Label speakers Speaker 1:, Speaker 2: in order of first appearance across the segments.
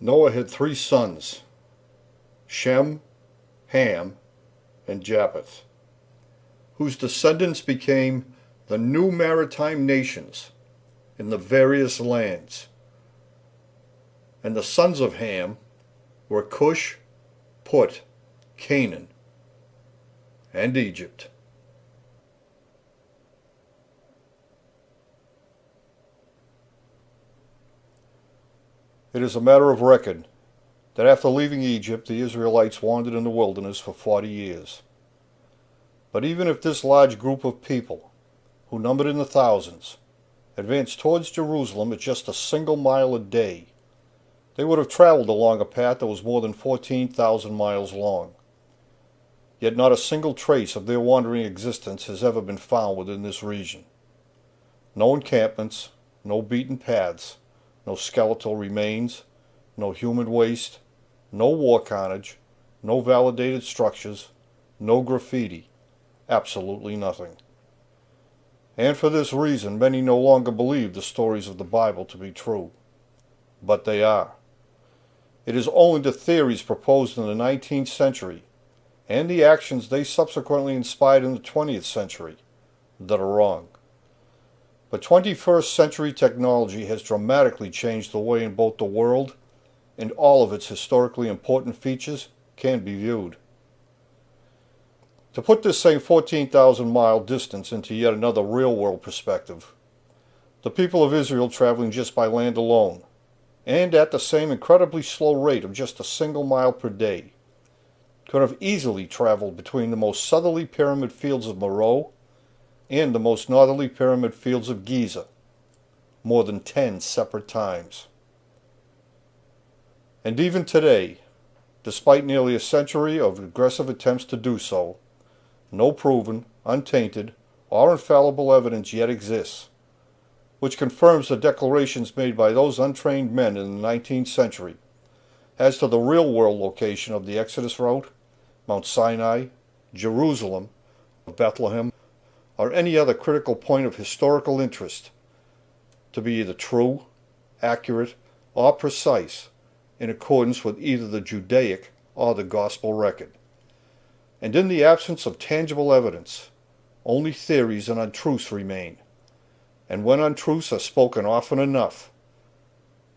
Speaker 1: Noah had 3 sons, Shem, Ham, and Japheth, whose descendants became the new maritime nations in the various lands. And the sons of Ham were Cush, Put, Canaan, and Egypt. It is a matter of record that after leaving Egypt, the Israelites wandered in the wilderness for 40 years. But even if this large group of people, who numbered in the thousands, advanced towards Jerusalem at just a single mile a day, they would have traveled along a path that was more than 14,000 miles long. Yet not a single trace of their wandering existence has ever been found within this region. No encampments, no beaten paths, no skeletal remains, no human waste, no war carnage, no validated structures, no graffiti, absolutely nothing. And for this reason, many no longer believe the stories of the Bible to be true. But they are. It is only the theories proposed in the 19th century and the actions they subsequently inspired in the 20th century that are wrong. But 21st century technology has dramatically changed the way in both the world and all of its historically important features can be viewed. To put this same 14,000-mile distance into yet another real-world perspective, the people of Israel traveling just by land alone, and at the same incredibly slow rate of just a single mile per day, could have easily traveled between the most southerly pyramid fields of Morocco and the most northerly pyramid fields of Giza, more than 10 separate times. And even today, despite nearly a century of aggressive attempts to do so, no proven, untainted, or infallible evidence yet exists, which confirms the declarations made by those untrained men in the 19th century as to the real-world location of the Exodus route, Mount Sinai, Jerusalem, Bethlehem, or any other critical point of historical interest to be either true, accurate, or precise in accordance with either the Judaic or the Gospel record. And in the absence of tangible evidence, only theories and untruths remain. And when untruths are spoken often enough,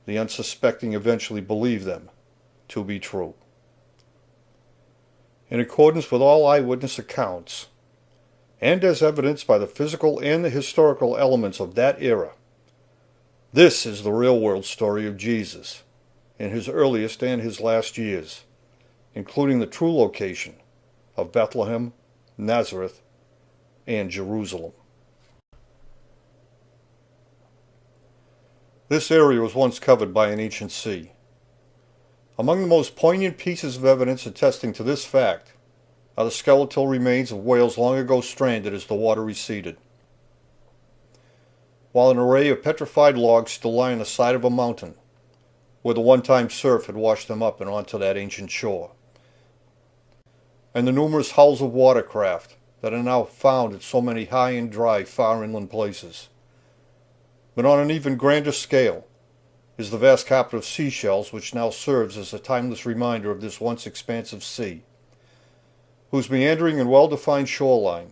Speaker 1: the unsuspecting eventually believe them to be true. In accordance with all eyewitness accounts, and as evidenced by the physical and the historical elements of that era, this is the real-world story of Jesus in his earliest and his last years, including the true location of Bethlehem, Nazareth, and Jerusalem. This area was once covered by an ancient sea. Among the most poignant pieces of evidence attesting to this fact are the skeletal remains of whales long ago stranded as the water receded, while an array of petrified logs still lie on the side of a mountain where the one-time surf had washed them up and onto that ancient shore, and the numerous hulls of watercraft that are now found at so many high and dry far inland places. But on an even grander scale is the vast carpet of seashells which now serves as a timeless reminder of this once expansive sea, whose meandering and well-defined shoreline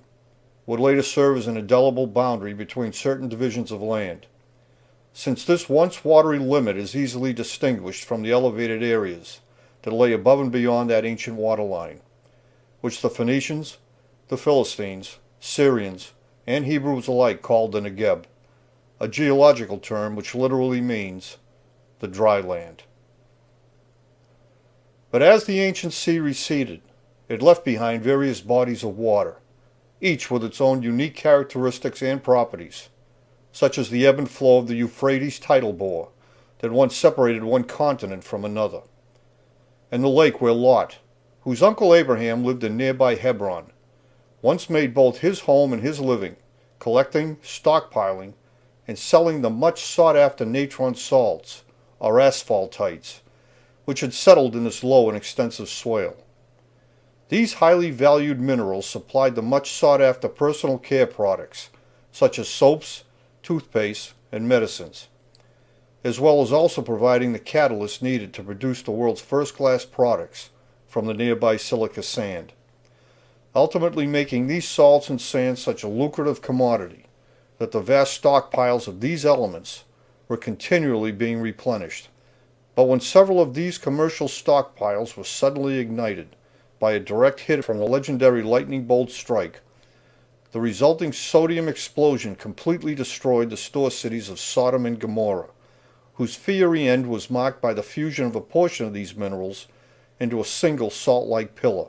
Speaker 1: would later serve as an indelible boundary between certain divisions of land, since this once watery limit is easily distinguished from the elevated areas that lay above and beyond that ancient waterline, which the Phoenicians, the Philistines, Syrians, and Hebrews alike called the Negeb, a geological term which literally means the dry land. But as the ancient sea receded, it left behind various bodies of water, each with its own unique characteristics and properties, such as the ebb and flow of the Euphrates tidal bore that once separated one continent from another, and the lake where Lot, whose uncle Abraham lived in nearby Hebron, once made both his home and his living, collecting, stockpiling, and selling the much sought-after natron salts, or asphaltites, which had settled in this low and extensive swale. These highly valued minerals supplied the much sought-after personal care products, such as soaps, toothpaste, and medicines, as well as also providing the catalyst needed to produce the world's first-class products from the nearby silica sand, ultimately making these salts and sands such a lucrative commodity that the vast stockpiles of these elements were continually being replenished. But when several of these commercial stockpiles were suddenly ignited by a direct hit from the legendary lightning bolt strike, the resulting sodium explosion completely destroyed the store cities of Sodom and Gomorrah, whose fiery end was marked by the fusion of a portion of these minerals into a single salt-like pillar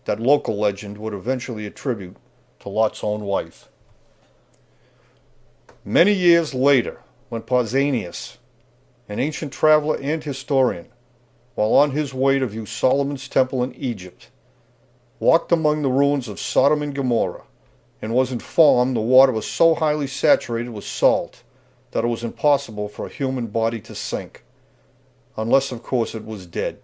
Speaker 1: that local legend would eventually attribute to Lot's own wife. Many years later, when Pausanias, an ancient traveler and historian, while on his way to view Solomon's temple in Egypt, walked among the ruins of Sodom and Gomorrah, and was informed the water was so highly saturated with salt that it was impossible for a human body to sink, unless of course it was dead.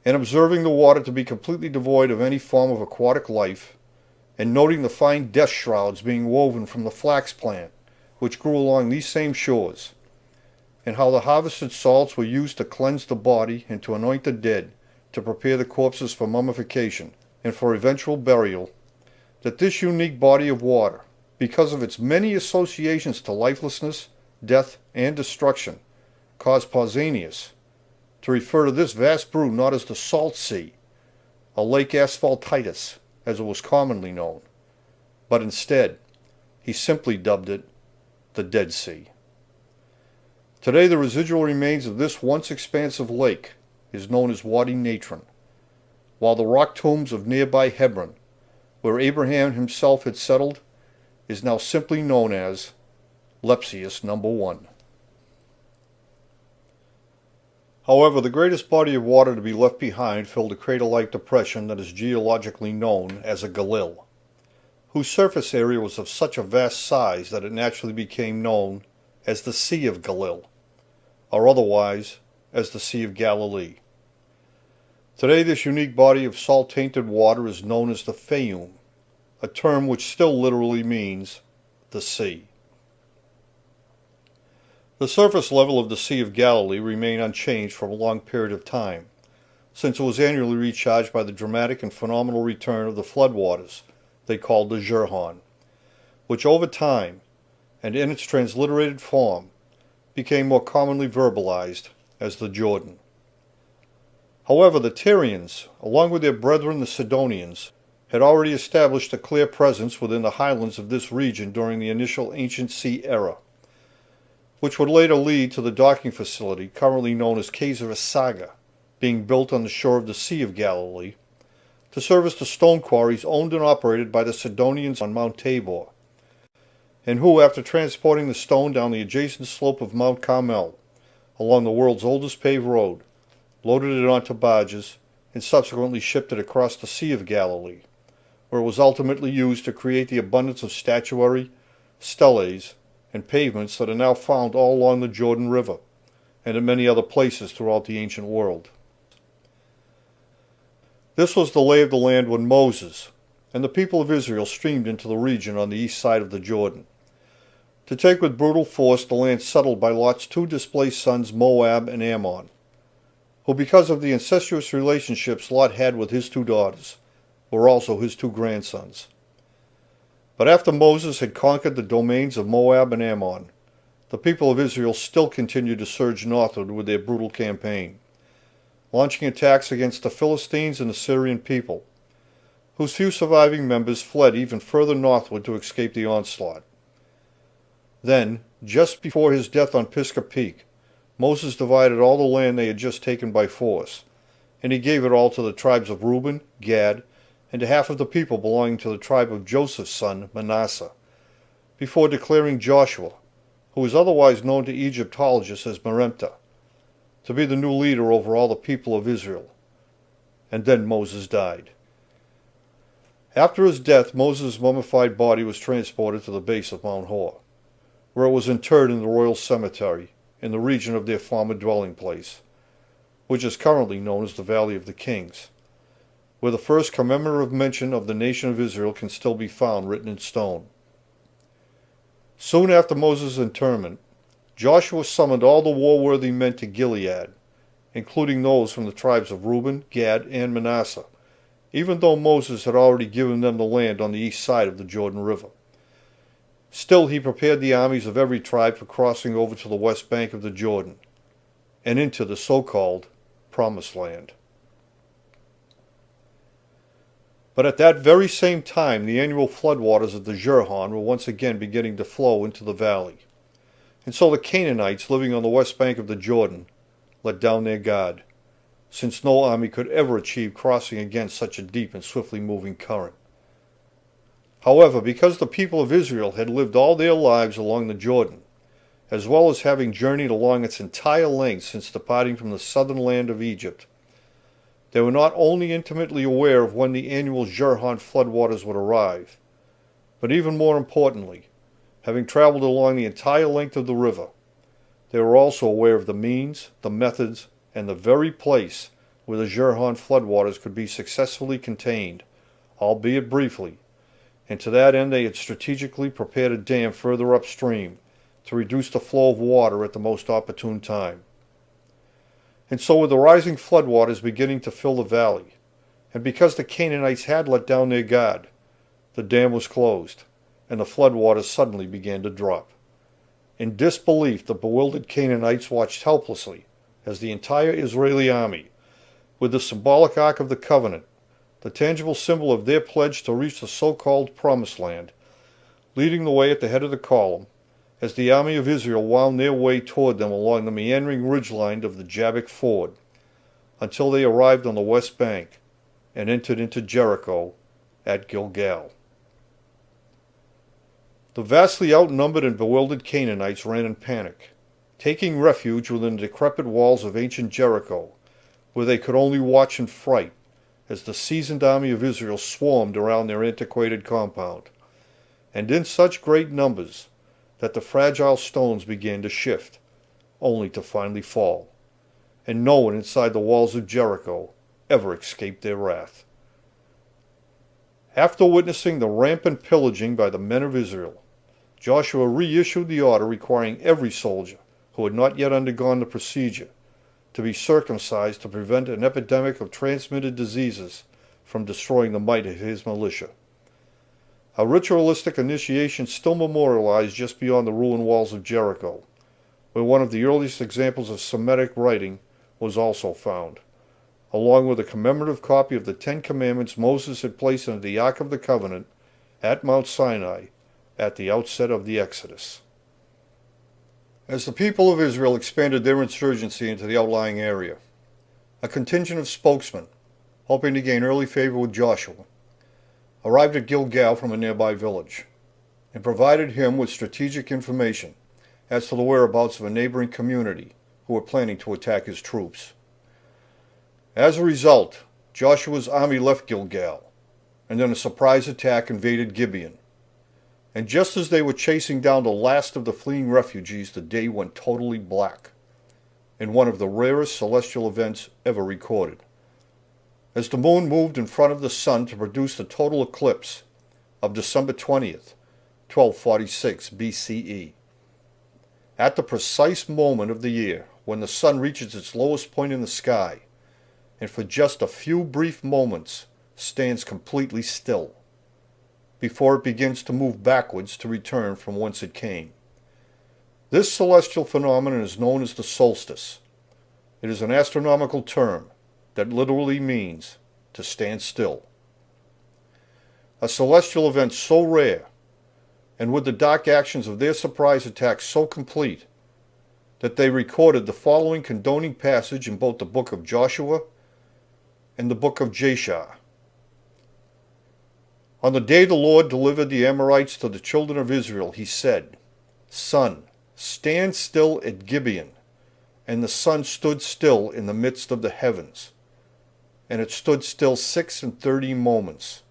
Speaker 1: And observing the water to be completely devoid of any form of aquatic life, and noting the fine death shrouds being woven from the flax plant, which grew along these same shores, and how the harvested salts were used to cleanse the body and to anoint the dead, to prepare the corpses for mummification and for eventual burial, that this unique body of water, because of its many associations to lifelessness, death, and destruction, caused Pausanias to refer to this vast brew not as the Salt Sea, a Lake Asphaltitis, as it was commonly known, but instead, he simply dubbed it the Dead Sea. Today, the residual remains of this once expansive lake is known as Wadi Natron, while the rock tombs of nearby Hebron, where Abraham himself had settled, is now simply known as Lepsius No. 1. However, the greatest body of water to be left behind filled a crater-like depression that is geologically known as a Galil, whose surface area was of such a vast size that it naturally became known as the Sea of Galil, or otherwise as the Sea of Galilee. Today, this unique body of salt-tainted water is known as the Fayum, a term which still literally means the sea. The surface level of the Sea of Galilee remained unchanged for a long period of time, since it was annually recharged by the dramatic and phenomenal return of the floodwaters they called the Jurhan, which over time, and in its transliterated form, became more commonly verbalized as the Jordan. However, the Tyrians, along with their brethren the Sidonians, had already established a clear presence within the highlands of this region during the initial ancient sea era, which would later lead to the docking facility currently known as Kayseri Saga, being built on the shore of the Sea of Galilee, to service the stone quarries owned and operated by the Sidonians on Mount Tabor, and who, after transporting the stone down the adjacent slope of Mount Carmel, along the world's oldest paved road, loaded it onto barges, and subsequently shipped it across the Sea of Galilee, where it was ultimately used to create the abundance of statuary, steles, and pavements that are now found all along the Jordan River, and in many other places throughout the ancient world. This was the lay of the land when Moses and the people of Israel streamed into the region on the east side of the Jordan, to take with brutal force the land settled by Lot's two displaced sons Moab and Ammon, who, because of the incestuous relationships Lot had with his two daughters, were also his two grandsons. But after Moses had conquered the domains of Moab and Ammon, the people of Israel still continued to surge northward with their brutal campaign, launching attacks against the Philistines and the Syrian people, whose few surviving members fled even further northward to escape the onslaught. Then, just before his death on Pisgah Peak, Moses divided all the land they had just taken by force, and he gave it all to the tribes of Reuben, Gad, and to half of the people belonging to the tribe of Joseph's son Manasseh, before declaring Joshua, who was otherwise known to Egyptologists as Meremptah, to be the new leader over all the people of Israel. And then Moses died. After his death, Moses' mummified body was transported to the base of Mount Hor, where it was interred in the royal cemetery in the region of their former dwelling place, which is currently known as the Valley of the Kings, where the first commemorative mention of the nation of Israel can still be found written in stone. Soon after Moses' interment, Joshua summoned all the war-worthy men to Gilead, including those from the tribes of Reuben, Gad, and Manasseh, even though Moses had already given them the land on the east side of the Jordan River. Still, he prepared the armies of every tribe for crossing over to the west bank of the Jordan and into the so-called Promised Land. But at that very same time, the annual floodwaters of the Jordan were once again beginning to flow into the valley. And so the Canaanites living on the west bank of the Jordan let down their guard, since no army could ever achieve crossing against such a deep and swiftly moving current. However, because the people of Israel had lived all their lives along the Jordan, as well as having journeyed along its entire length since departing from the southern land of Egypt, they were not only intimately aware of when the annual Jordan floodwaters would arrive, but even more importantly, having traveled along the entire length of the river, they were also aware of the means, the methods, and the very place where the Jordan floodwaters could be successfully contained, albeit briefly, and to that end they had strategically prepared a dam further upstream to reduce the flow of water at the most opportune time. And so with the rising floodwaters beginning to fill the valley, and because the Canaanites had let down their guard, the dam was closed, and the floodwaters suddenly began to drop. In disbelief, the bewildered Canaanites watched helplessly as the entire Israeli army, with the symbolic Ark of the Covenant, the tangible symbol of their pledge to reach the so-called Promised Land, leading the way at the head of the column, as the army of Israel wound their way toward them along the meandering ridgeline of the Jabbok Ford, until they arrived on the west bank and entered into Jericho at Gilgal. The vastly outnumbered and bewildered Canaanites ran in panic, taking refuge within the decrepit walls of ancient Jericho, where they could only watch in fright as the seasoned army of Israel swarmed around their antiquated compound, and in such great numbers that the fragile stones began to shift, only to finally fall, and no one inside the walls of Jericho ever escaped their wrath. After witnessing the rampant pillaging by the men of Israel, Joshua reissued the order requiring every soldier who had not yet undergone the procedure to be circumcised to prevent an epidemic of transmitted diseases from destroying the might of his militia. A ritualistic initiation still memorialized just beyond the ruined walls of Jericho, where one of the earliest examples of Semitic writing was also found, along with a commemorative copy of the Ten Commandments Moses had placed into the Ark of the Covenant at Mount Sinai at the outset of the Exodus. As the people of Israel expanded their insurgency into the outlying area, a contingent of spokesmen, hoping to gain early favor with Joshua, arrived at Gilgal from a nearby village, and provided him with strategic information as to the whereabouts of a neighboring community who were planning to attack his troops. As a result, Joshua's army left Gilgal, and then a surprise attack invaded Gibeon. And just as they were chasing down the last of the fleeing refugees, the day went totally black, in one of the rarest celestial events ever recorded, as the moon moved in front of the sun to produce the total eclipse of December 20th, 1246 BCE. At the precise moment of the year when the sun reaches its lowest point in the sky, and for just a few brief moments stands completely still, before it begins to move backwards to return from whence it came. This celestial phenomenon is known as the solstice. It is an astronomical term that literally means to stand still. A celestial event so rare, and with the dark actions of their surprise attack so complete, that they recorded the following condoning passage in both the book of Joshua and the book of Jashar. On the day the Lord delivered the Amorites to the children of Israel, he said, "Sun, stand still at Gibeon." And the sun stood still in the midst of the heavens. And it stood still 36 moments.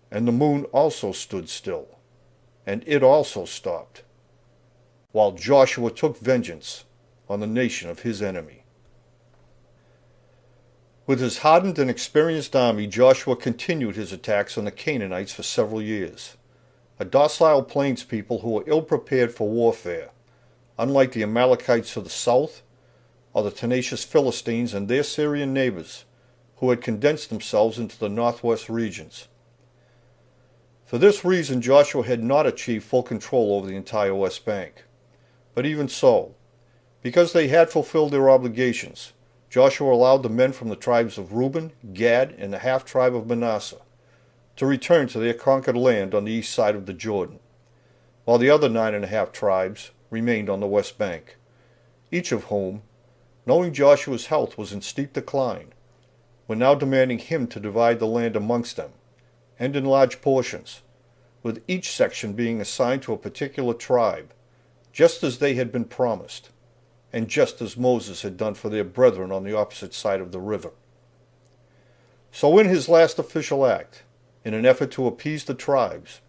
Speaker 1: And the moon also stood still, and it also stopped, while Joshua took vengeance on the nation of his enemy. With his hardened and experienced army, Joshua continued his attacks on the Canaanites for several years, a docile plains people who were ill-prepared for warfare, unlike the Amalekites to the south, or the tenacious Philistines and their Syrian neighbors, who had condensed themselves into the northwest regions. For this reason, Joshua had not achieved full control over the entire West Bank. But even so, because they had fulfilled their obligations, Joshua allowed the men from the tribes of Reuben, Gad, and the half-tribe of Manasseh to return to their conquered land on the east side of the Jordan, while the other 9.5 tribes remained on the West Bank, each of whom, knowing Joshua's health was in steep decline, were now demanding him to divide the land amongst them, and in large portions, with each section being assigned to a particular tribe, just as they had been promised, and just as Moses had done for their brethren on the opposite side of the river. So in his last official act, in an effort to appease the tribes,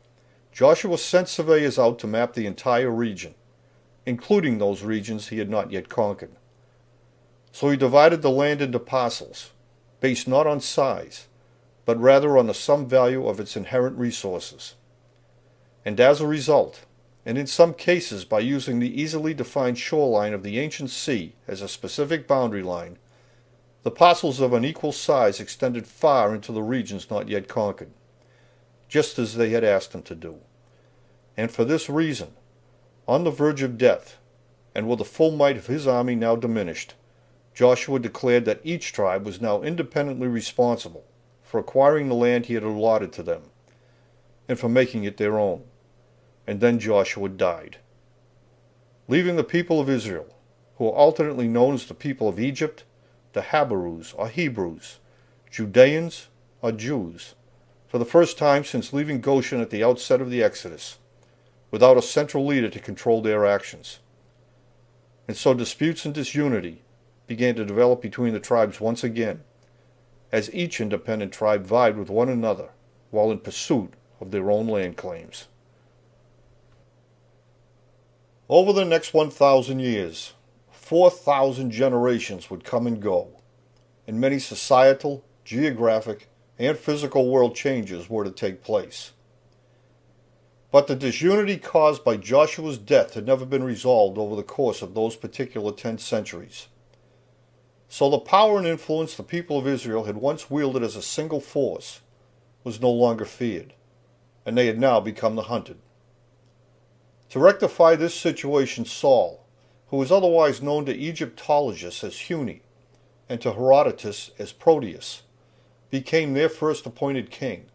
Speaker 1: Joshua sent surveyors out to map the entire region, including those regions he had not yet conquered. So he divided the land into parcels, based not on size, but rather on the sum value of its inherent resources. And as a result, and in some cases by using the easily defined shoreline of the ancient sea as a specific boundary line, the parcels of unequal size extended far into the regions not yet conquered, just as they had asked him to do. And for this reason, on the verge of death, and with the full might of his army now diminished, Joshua declared that each tribe was now independently responsible for acquiring the land he had allotted to them, and for making it their own. And then Joshua died, leaving the people of Israel, who are alternately known as the people of Egypt, the Habarus or Hebrews, Judeans or Jews, for the first time since leaving Goshen at the outset of the Exodus, without a central leader to control their actions. And so disputes and disunity began to develop between the tribes once again, as each independent tribe vied with one another while in pursuit of their own land claims. Over the next 1,000 years, 4,000 generations would come and go, and many societal, geographic, and physical world changes were to take place. But the disunity caused by Joshua's death had never been resolved over the course of those particular 10 centuries. So the power and influence the people of Israel had once wielded as a single force was no longer feared, and they had now become the hunted. To rectify this situation, Saul, who was otherwise known to Egyptologists as Huni and to Herodotus as Proteus, became their first appointed king.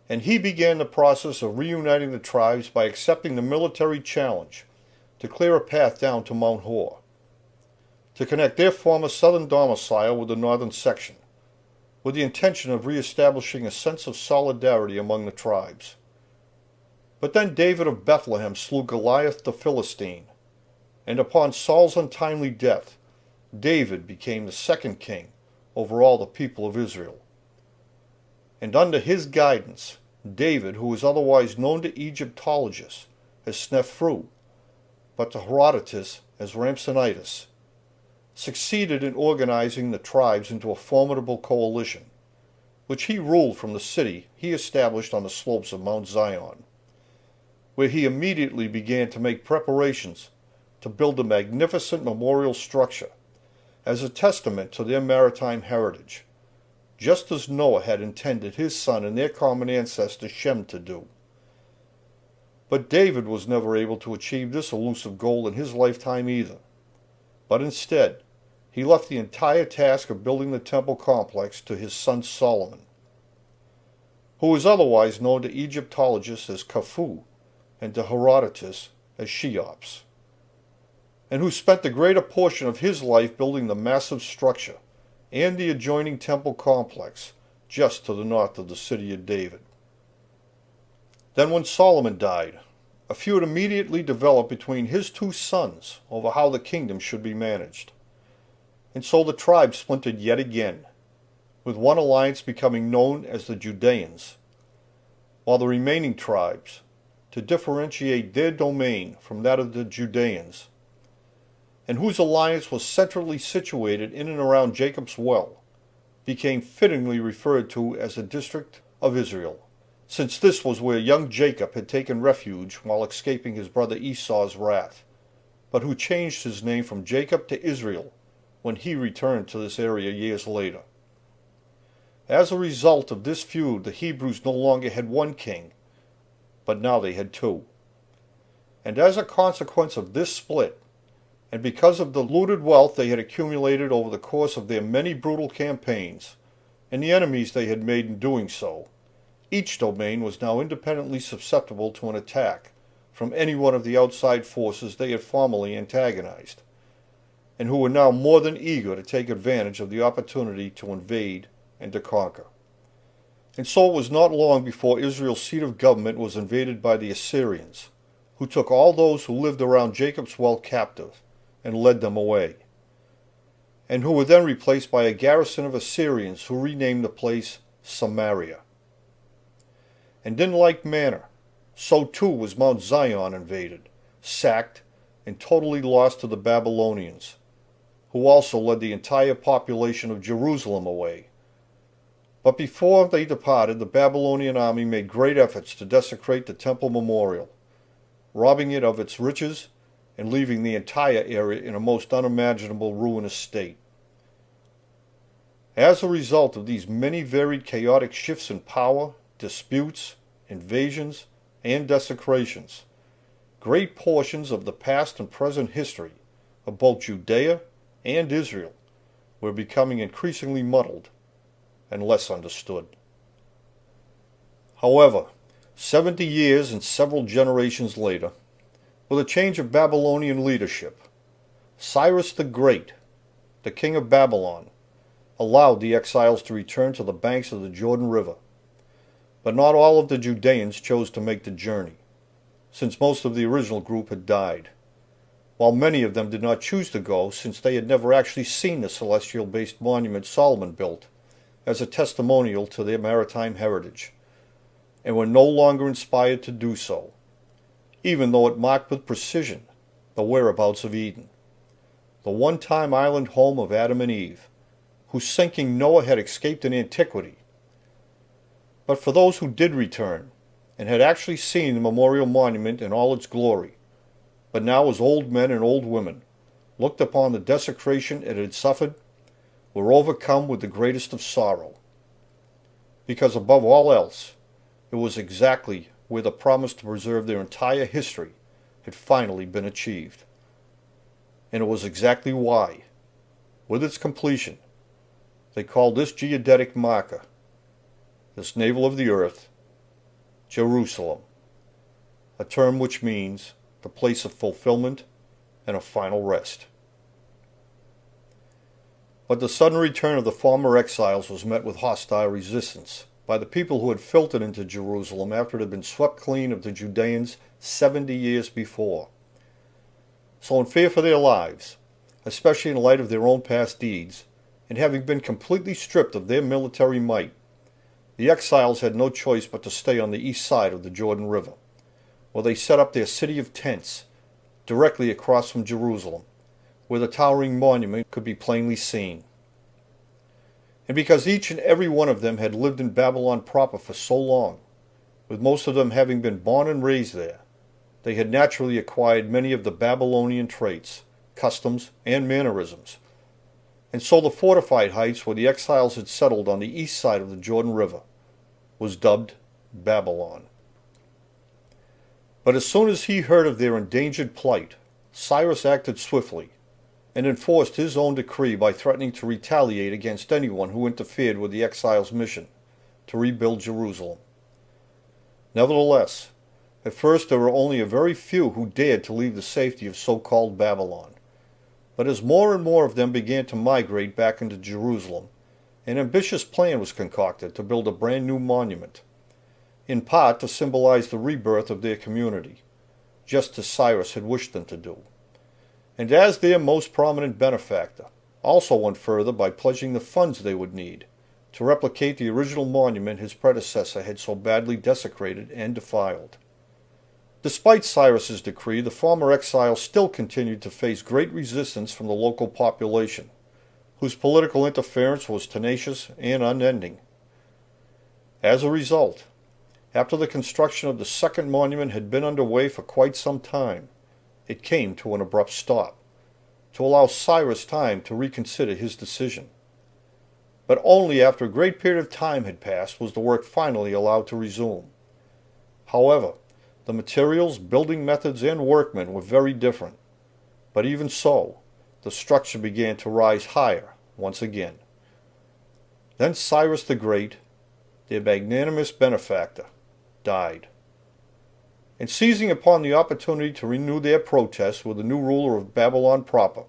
Speaker 1: And he began the process of reuniting the tribes by accepting the military challenge to clear a path down to Mount Hor, to connect their former southern domicile with the northern section, with the intention of reestablishing a sense of solidarity among the tribes. But then David of Bethlehem slew Goliath the Philistine, and upon Saul's untimely death, David became the second king over all the people of Israel. And under his guidance, David, who was otherwise known to Egyptologists as Snefru, but to Herodotus as Ramsonitis, succeeded in organizing the tribes into a formidable coalition, which he ruled from the city he established on the slopes of Mount Zion, where he immediately began to make preparations to build a magnificent memorial structure as a testament to their maritime heritage, just as Noah had intended his son and their common ancestor Shem to do. But David was never able to achieve this elusive goal in his lifetime either, but instead he left the entire task of building the temple complex to his son Solomon, who was otherwise known to Egyptologists as Khufu and to Herodotus as Cheops, and who spent the greater portion of his life building the massive structure and the adjoining temple complex just to the north of the city of David. Then when Solomon died, a feud immediately developed between his 2 sons over how the kingdom should be managed. And so the tribes splintered yet again, with one alliance becoming known as the Judeans, while the remaining tribes, to differentiate their domain from that of the Judeans, and whose alliance was centrally situated in and around Jacob's well, became fittingly referred to as the district of Israel, since this was where young Jacob had taken refuge while escaping his brother Esau's wrath, but who changed his name from Jacob to Israel when he returned to this area years later. As a result of this feud, the Hebrews no longer had one king, but now they had two. And as a consequence of this split, and because of the looted wealth they had accumulated over the course of their many brutal campaigns, and the enemies they had made in doing so, each domain was now independently susceptible to an attack from any one of the outside forces they had formerly antagonized, and who were now more than eager to take advantage of the opportunity to invade and to conquer. And so it was not long before Israel's seat of government was invaded by the Assyrians, who took all those who lived around Jacob's well captive and led them away, and who were then replaced by a garrison of Assyrians who renamed the place Samaria. And in like manner, so too was Mount Zion invaded, sacked, and totally lost to the Babylonians, who also led the entire population of Jerusalem away. But before they departed, the Babylonian army made great efforts to desecrate the temple memorial, robbing it of its riches and leaving the entire area in a most unimaginable ruinous state. As a result of these many varied chaotic shifts in power, disputes, invasions, and desecrations, great portions of the past and present history of both Judea and Israel were becoming increasingly muddled and less understood. However, 70 years and several generations later, with a change of Babylonian leadership, Cyrus the Great, the king of Babylon, allowed the exiles to return to the banks of the Jordan River. But not all of the Judeans chose to make the journey, since most of the original group had died, while many of them did not choose to go since they had never actually seen the celestial-based monument Solomon built as a testimonial to their maritime heritage, and were no longer inspired to do so, even though it marked with precision the whereabouts of Eden, the one-time island home of Adam and Eve, whose sinking Noah had escaped in antiquity. But for those who did return, and had actually seen the memorial monument in all its glory, but now as old men and old women looked upon the desecration it had suffered, were overcome with the greatest of sorrow. Because above all else, it was exactly where the promise to preserve their entire history had finally been achieved. And it was exactly why, with its completion, they called this geodetic marker, this navel of the earth, Jerusalem, a term which means the place of fulfillment and of final rest. But the sudden return of the former exiles was met with hostile resistance by the people who had filtered into Jerusalem after it had been swept clean of the Judeans 70 years before. So in fear for their lives, especially in light of their own past deeds, and having been completely stripped of their military might, the exiles had no choice but to stay on the east side of the Jordan River, where they set up their city of tents directly across from Jerusalem, where the towering monument could be plainly seen. And because each and every one of them had lived in Babylon proper for so long, with most of them having been born and raised there, they had naturally acquired many of the Babylonian traits, customs, and mannerisms. And so the fortified heights where the exiles had settled on the east side of the Jordan River was dubbed Babylon. But as soon as he heard of their endangered plight, Cyrus acted swiftly and enforced his own decree by threatening to retaliate against anyone who interfered with the exiles' mission to rebuild Jerusalem. Nevertheless, at first there were only a very few who dared to leave the safety of so-called Babylon. But as more and more of them began to migrate back into Jerusalem, an ambitious plan was concocted to build a brand new monument, in part to symbolize the rebirth of their community, just as Cyrus had wished them to do. And as their most prominent benefactor, also went further by pledging the funds they would need to replicate the original monument his predecessor had so badly desecrated and defiled. Despite Cyrus's decree, the former exiles still continued to face great resistance from the local population, whose political interference was tenacious and unending. As a result, after the construction of the second monument had been underway for quite some time, it came to an abrupt stop, to allow Cyrus time to reconsider his decision. But only after a great period of time had passed was the work finally allowed to resume. However, the materials, building methods, and workmen were very different. But even so, the structure began to rise higher once again. Then Cyrus the Great, their magnanimous benefactor, died. And seizing upon the opportunity to renew their protests with the new ruler of Babylon proper,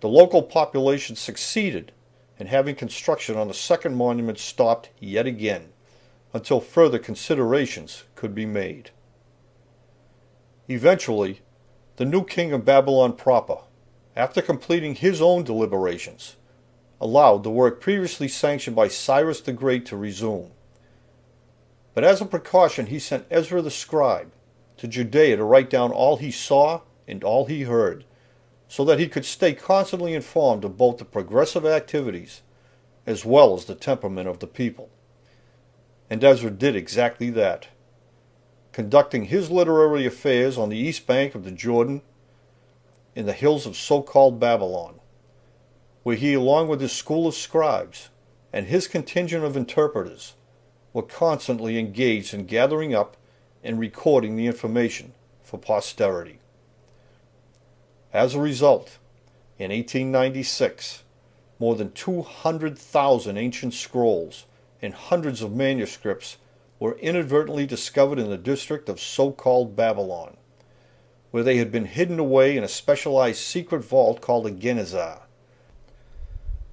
Speaker 1: the local population succeeded in having construction on the second monument stopped yet again, until further considerations could be made. Eventually, the new king of Babylon proper, after completing his own deliberations, allowed the work previously sanctioned by Cyrus the Great to resume. But as a precaution, he sent Ezra the scribe to Judea to write down all he saw and all he heard, so that he could stay constantly informed of both the progressive activities as well as the temperament of the people. And Ezra did exactly that, conducting his literary affairs on the east bank of the Jordan in the hills of so-called Babylon, where he, along with his school of scribes and his contingent of interpreters, were constantly engaged in gathering up and recording the information for posterity. As a result, in 1896, more than 200,000 ancient scrolls and hundreds of manuscripts were inadvertently discovered in the district of so-called Babylon, where they had been hidden away in a specialized secret vault called a Gaza.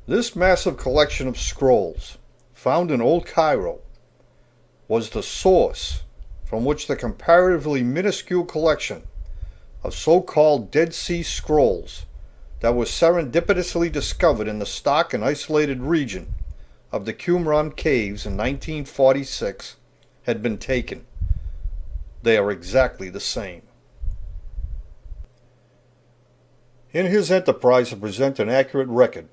Speaker 1: This massive collection of scrolls, found in Old Cairo, was the source from which the comparatively minuscule collection of so-called Dead Sea Scrolls that was serendipitously discovered in the stark and isolated region of the Qumran Caves in 1946 had been taken. They are exactly the same. In his enterprise to present an accurate record,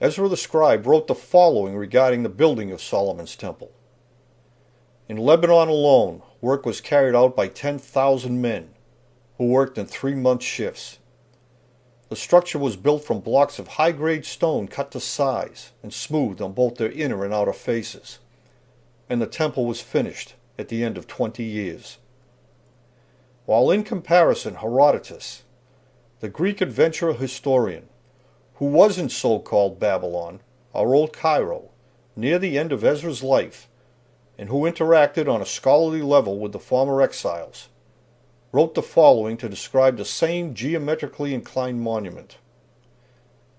Speaker 1: Ezra the scribe wrote the following regarding the building of Solomon's temple. In Lebanon alone, work was carried out by 10,000 men, who worked in 3-month shifts. The structure was built from blocks of high-grade stone cut to size and smoothed on both their inner and outer faces, and the temple was finished at the end of 20 years. While in comparison, Herodotus, the Greek adventurer historian, who was in so-called Babylon, or Old Cairo, near the end of Ezra's life, and who interacted on a scholarly level with the former exiles, wrote the following to describe the same geometrically inclined monument.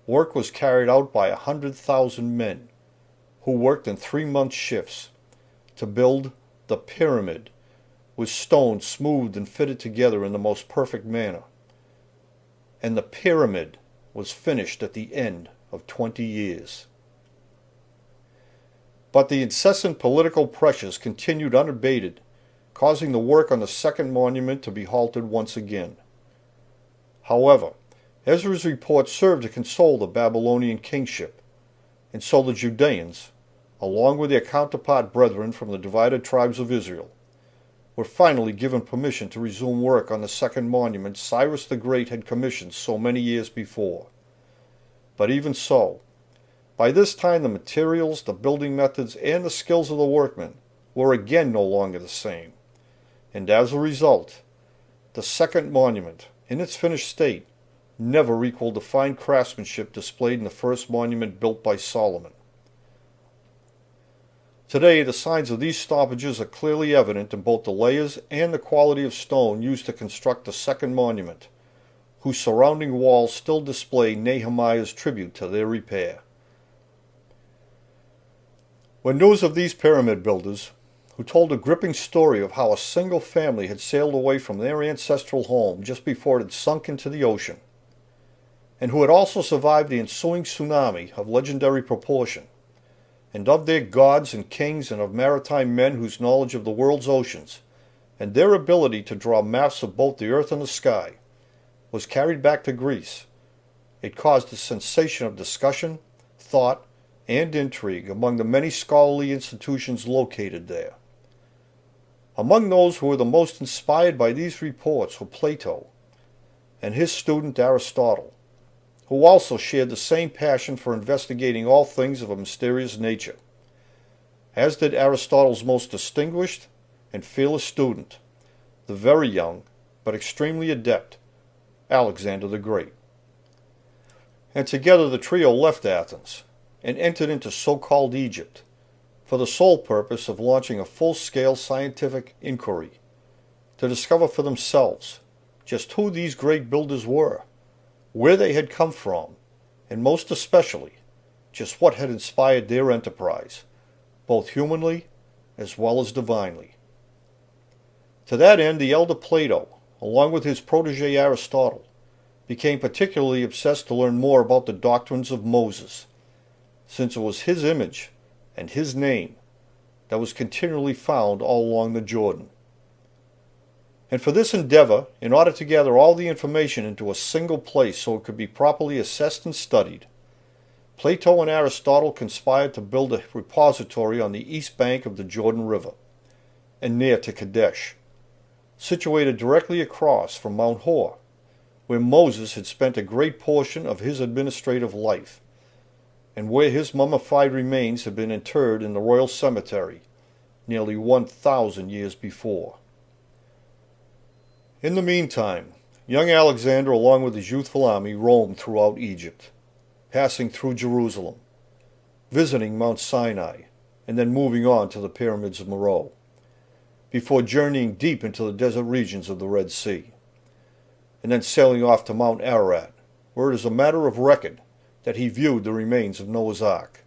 Speaker 1: Work was carried out by 100,000 men, who worked in 3-month shifts, to build the pyramid, with stones smoothed and fitted together in the most perfect manner. And the pyramid was finished at the end of 20 years. But the incessant political pressures continued unabated, causing the work on the second monument to be halted once again. However, Ezra's report served to console the Babylonian kingship, and so the Judeans, along with their counterpart brethren from the divided tribes of Israel, were finally given permission to resume work on the second monument Cyrus the Great had commissioned so many years before. But even so, by this time the materials, the building methods, and the skills of the workmen were again no longer the same, and as a result, the second monument, in its finished state, never equaled the fine craftsmanship displayed in the first monument built by Solomon. Today, the signs of these stoppages are clearly evident in both the layers and the quality of stone used to construct the second monument, whose surrounding walls still display Nehemiah's tribute to their repair. When news of these pyramid builders, who told a gripping story of how a single family had sailed away from their ancestral home just before it had sunk into the ocean, and who had also survived the ensuing tsunami of legendary proportion, and of their gods and kings and of maritime men whose knowledge of the world's oceans, and their ability to draw maps of both the earth and the sky, was carried back to Greece, it caused a sensation of discussion, thought, and intrigue among the many scholarly institutions located there. Among those who were the most inspired by these reports were Plato, and his student Aristotle, who also shared the same passion for investigating all things of a mysterious nature, as did Aristotle's most distinguished and fearless student, the very young but extremely adept Alexander the Great. And together the trio left Athens and entered into so-called Egypt for the sole purpose of launching a full-scale scientific inquiry to discover for themselves just who these great builders were, where they had come from, and most especially, just what had inspired their enterprise, both humanly as well as divinely. To that end, the elder Plato, along with his protege Aristotle, became particularly obsessed to learn more about the doctrines of Moses, since it was his image and his name that was continually found all along the Jordan. And for this endeavor, in order to gather all the information into a single place so it could be properly assessed and studied, Plato and Aristotle conspired to build a repository on the east bank of the Jordan River, and near to Kadesh, situated directly across from Mount Hor, where Moses had spent a great portion of his administrative life, and where his mummified remains had been interred in the royal cemetery nearly 1,000 years before. In the meantime, young Alexander, along with his youthful army, roamed throughout Egypt, passing through Jerusalem, visiting Mount Sinai, and then moving on to the pyramids of Meroe, before journeying deep into the desert regions of the Red Sea, and then sailing off to Mount Ararat, where it is a matter of record that he viewed the remains of Noah's Ark,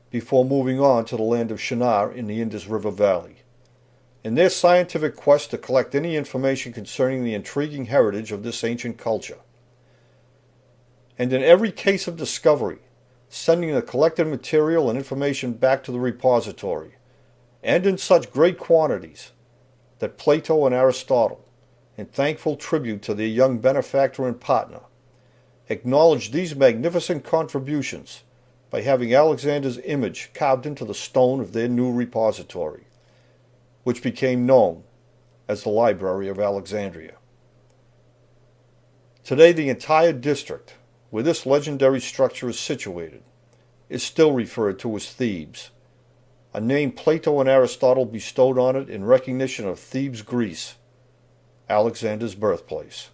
Speaker 1: before moving on to the land of Shinar in the Indus River Valley, in their scientific quest to collect any information concerning the intriguing heritage of this ancient culture. And in every case of discovery, sending the collected material and information back to the repository, and in such great quantities that Plato and Aristotle, in thankful tribute to their young benefactor and partner, acknowledged these magnificent contributions by having Alexander's image carved into the stone of their new repository, which became known as the Library of Alexandria. Today, the entire district where this legendary structure is situated is still referred to as Thebes, a name Plato and Aristotle bestowed on it in recognition of Thebes, Greece, Alexander's birthplace.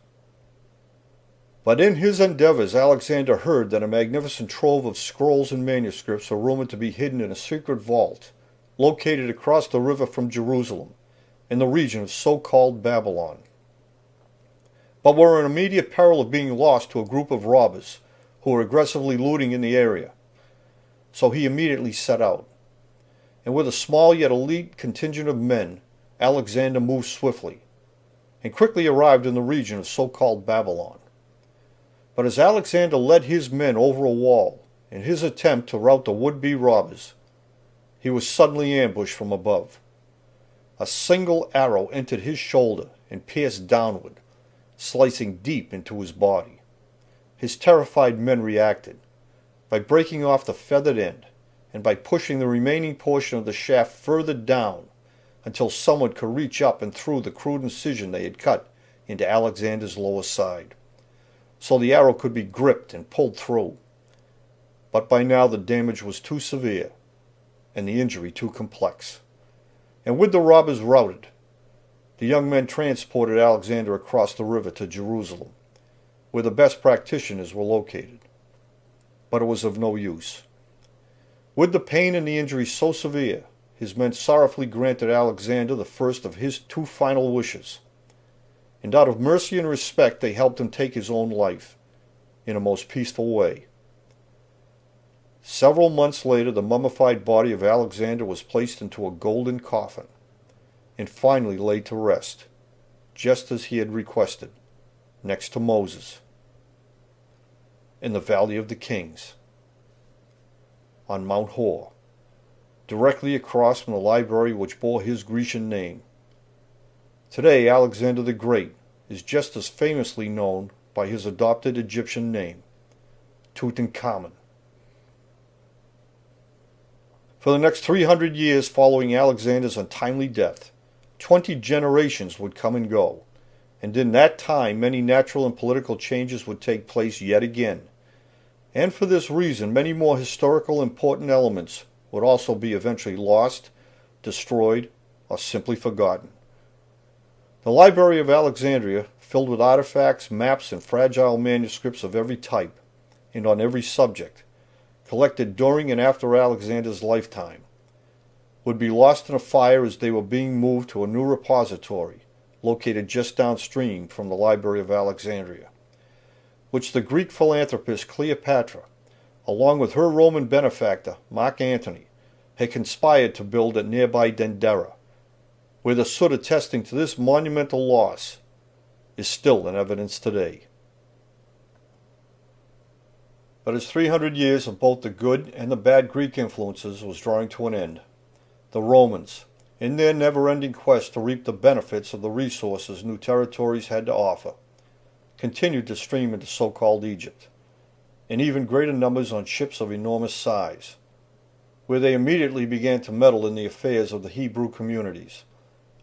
Speaker 1: But in his endeavors, Alexander heard that a magnificent trove of scrolls and manuscripts were rumored to be hidden in a secret vault located across the river from Jerusalem, in the region of so-called Babylon, but were in immediate peril of being lost to a group of robbers who were aggressively looting in the area. So he immediately set out, and with a small yet elite contingent of men, Alexander moved swiftly, and quickly arrived in the region of so-called Babylon. But as Alexander led his men over a wall in his attempt to rout the would-be robbers, he was suddenly ambushed from above. A single arrow entered his shoulder and pierced downward, slicing deep into his body. His terrified men reacted by breaking off the feathered end and by pushing the remaining portion of the shaft further down until someone could reach up and through the crude incision they had cut into Alexander's lower side, so the arrow could be gripped and pulled through. But by now the damage was too severe and the injury too complex. And with the robbers routed, the young men transported Alexander across the river to Jerusalem, where the best practitioners were located. But it was of no use. With the pain and the injury so severe, his men sorrowfully granted Alexander the first of his two final wishes, and out of mercy and respect they helped him take his own life in a most peaceful way. Several months later, the mummified body of Alexander was placed into a golden coffin and finally laid to rest, just as he had requested, next to Moses, in the Valley of the Kings, on Mount Hor, directly across from the library which bore his Grecian name. Today, Alexander the Great is just as famously known by his adopted Egyptian name, Tutankhamun. For the next 300 years following Alexander's untimely death, 20 generations would come and go, and in that time many natural and political changes would take place yet again. And for this reason, many more historical important elements would also be eventually lost, destroyed, or simply forgotten. The Library of Alexandria, filled with artifacts, maps, and fragile manuscripts of every type, and on every subject, collected during and after Alexander's lifetime, would be lost in a fire as they were being moved to a new repository located just downstream from the Library of Alexandria, which the Greek philanthropist Cleopatra, along with her Roman benefactor Mark Antony, had conspired to build at nearby Dendera, where the soot attesting to this monumental loss is still in evidence today. But as 300 years of both the good and the bad Greek influences was drawing to an end, the Romans, in their never-ending quest to reap the benefits of the resources new territories had to offer, continued to stream into so-called Egypt, in even greater numbers on ships of enormous size, where they immediately began to meddle in the affairs of the Hebrew communities,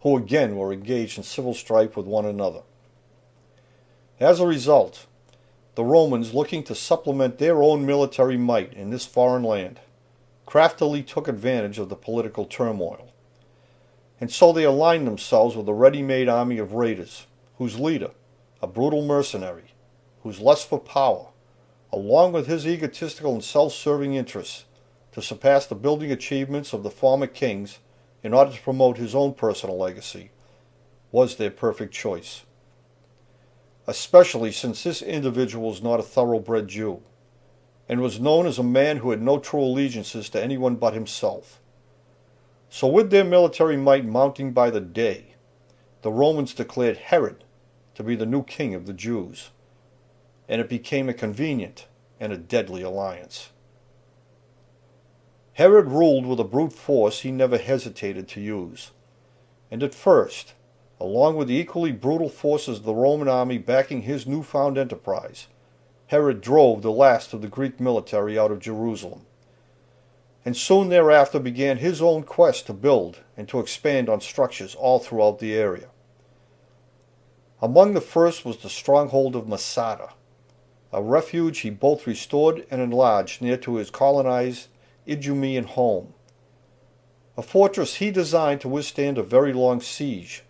Speaker 1: who again were engaged in civil strife with one another. As a result, the Romans, looking to supplement their own military might in this foreign land, craftily took advantage of the political turmoil. And so they aligned themselves with a ready-made army of raiders, whose leader, a brutal mercenary, whose lust for power, along with his egotistical and self-serving interests, to surpass the building achievements of the former kings in order to promote his own personal legacy, was their perfect choice. Especially since this individual was not a thoroughbred Jew, and was known as a man who had no true allegiances to anyone but himself. So with their military might mounting by the day, the Romans declared Herod to be the new king of the Jews, and it became a convenient and a deadly alliance. Herod ruled with a brute force he never hesitated to use, and at first, along with the equally brutal forces of the Roman army backing his newfound enterprise, Herod drove the last of the Greek military out of Jerusalem, and soon thereafter began his own quest to build and to expand on structures all throughout the area. Among the first was the stronghold of Masada, a refuge he both restored and enlarged near to his colonized Idumean home, a fortress he designed to withstand a very long siege,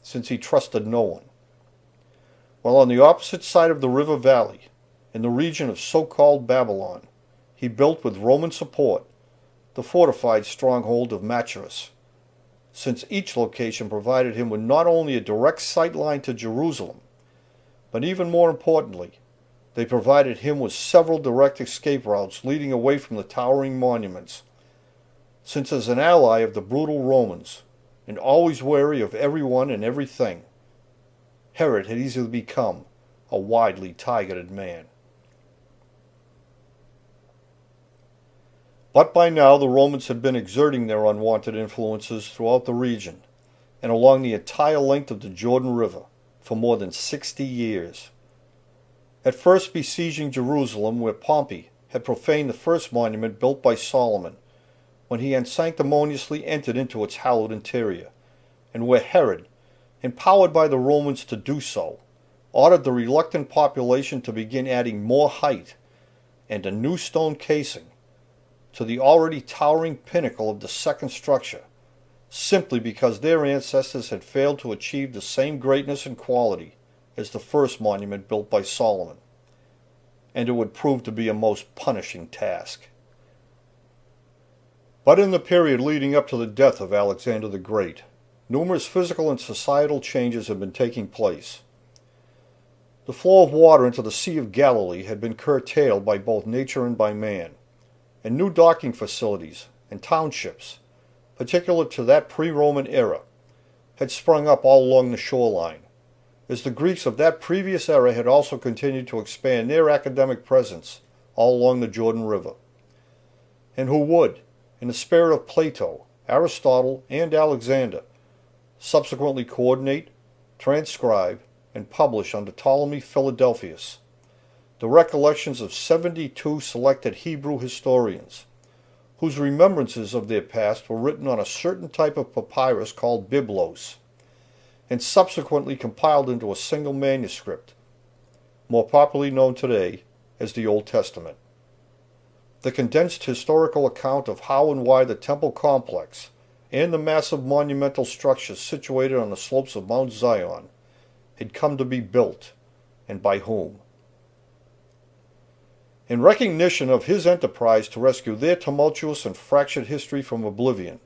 Speaker 1: since he trusted no one. While on the opposite side of the river valley, in the region of so-called Babylon, he built with Roman support the fortified stronghold of Machaerus, since each location provided him with not only a direct sight line to Jerusalem, but even more importantly, they provided him with several direct escape routes leading away from the towering monuments, since as an ally of the brutal Romans, and always wary of everyone and everything, Herod had easily become a widely targeted man. But by now the Romans had been exerting their unwanted influences throughout the region and along the entire length of the Jordan River for more than 60 years. At first besieging Jerusalem, where Pompey had profaned the first monument built by Solomon when he unsanctimoniously entered into its hallowed interior, and where Herod, empowered by the Romans to do so, ordered the reluctant population to begin adding more height and a new stone casing to the already towering pinnacle of the second structure, simply because their ancestors had failed to achieve the same greatness and quality as the first monument built by Solomon, and it would prove to be a most punishing task. But in the period leading up to the death of Alexander the Great, numerous physical and societal changes had been taking place. The flow of water into the Sea of Galilee had been curtailed by both nature and by man, and new docking facilities and townships, particular to that pre-Roman era, had sprung up all along the shoreline, as the Greeks of that previous era had also continued to expand their academic presence all along the Jordan River, and who would, in the spirit of Plato, Aristotle, and Alexander, subsequently coordinate, transcribe, and publish under Ptolemy Philadelphus the recollections of 72 selected Hebrew historians, whose remembrances of their past were written on a certain type of papyrus called biblos, and subsequently compiled into a single manuscript, more popularly known today as the Old Testament. The condensed historical account of how and why the temple complex and the massive monumental structures situated on the slopes of Mount Zion had come to be built, and by whom. In recognition of his enterprise to rescue their tumultuous and fractured history from oblivion,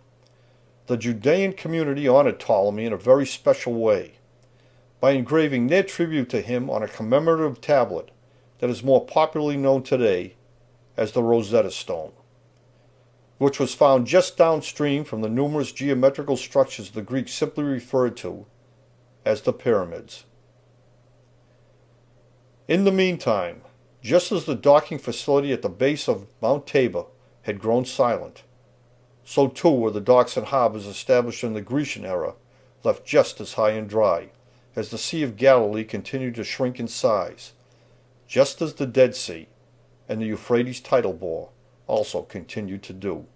Speaker 1: the Judean community honored Ptolemy in a very special way by engraving their tribute to him on a commemorative tablet that is more popularly known today as the Rosetta Stone, which was found just downstream from the numerous geometrical structures the Greeks simply referred to as the pyramids. In the meantime, just as the docking facility at the base of Mount Tabor had grown silent, so too were the docks and harbors established in the Grecian era left just as high and dry, as the Sea of Galilee continued to shrink in size, just as the Dead Sea and the Euphrates tidal bore also continued to do.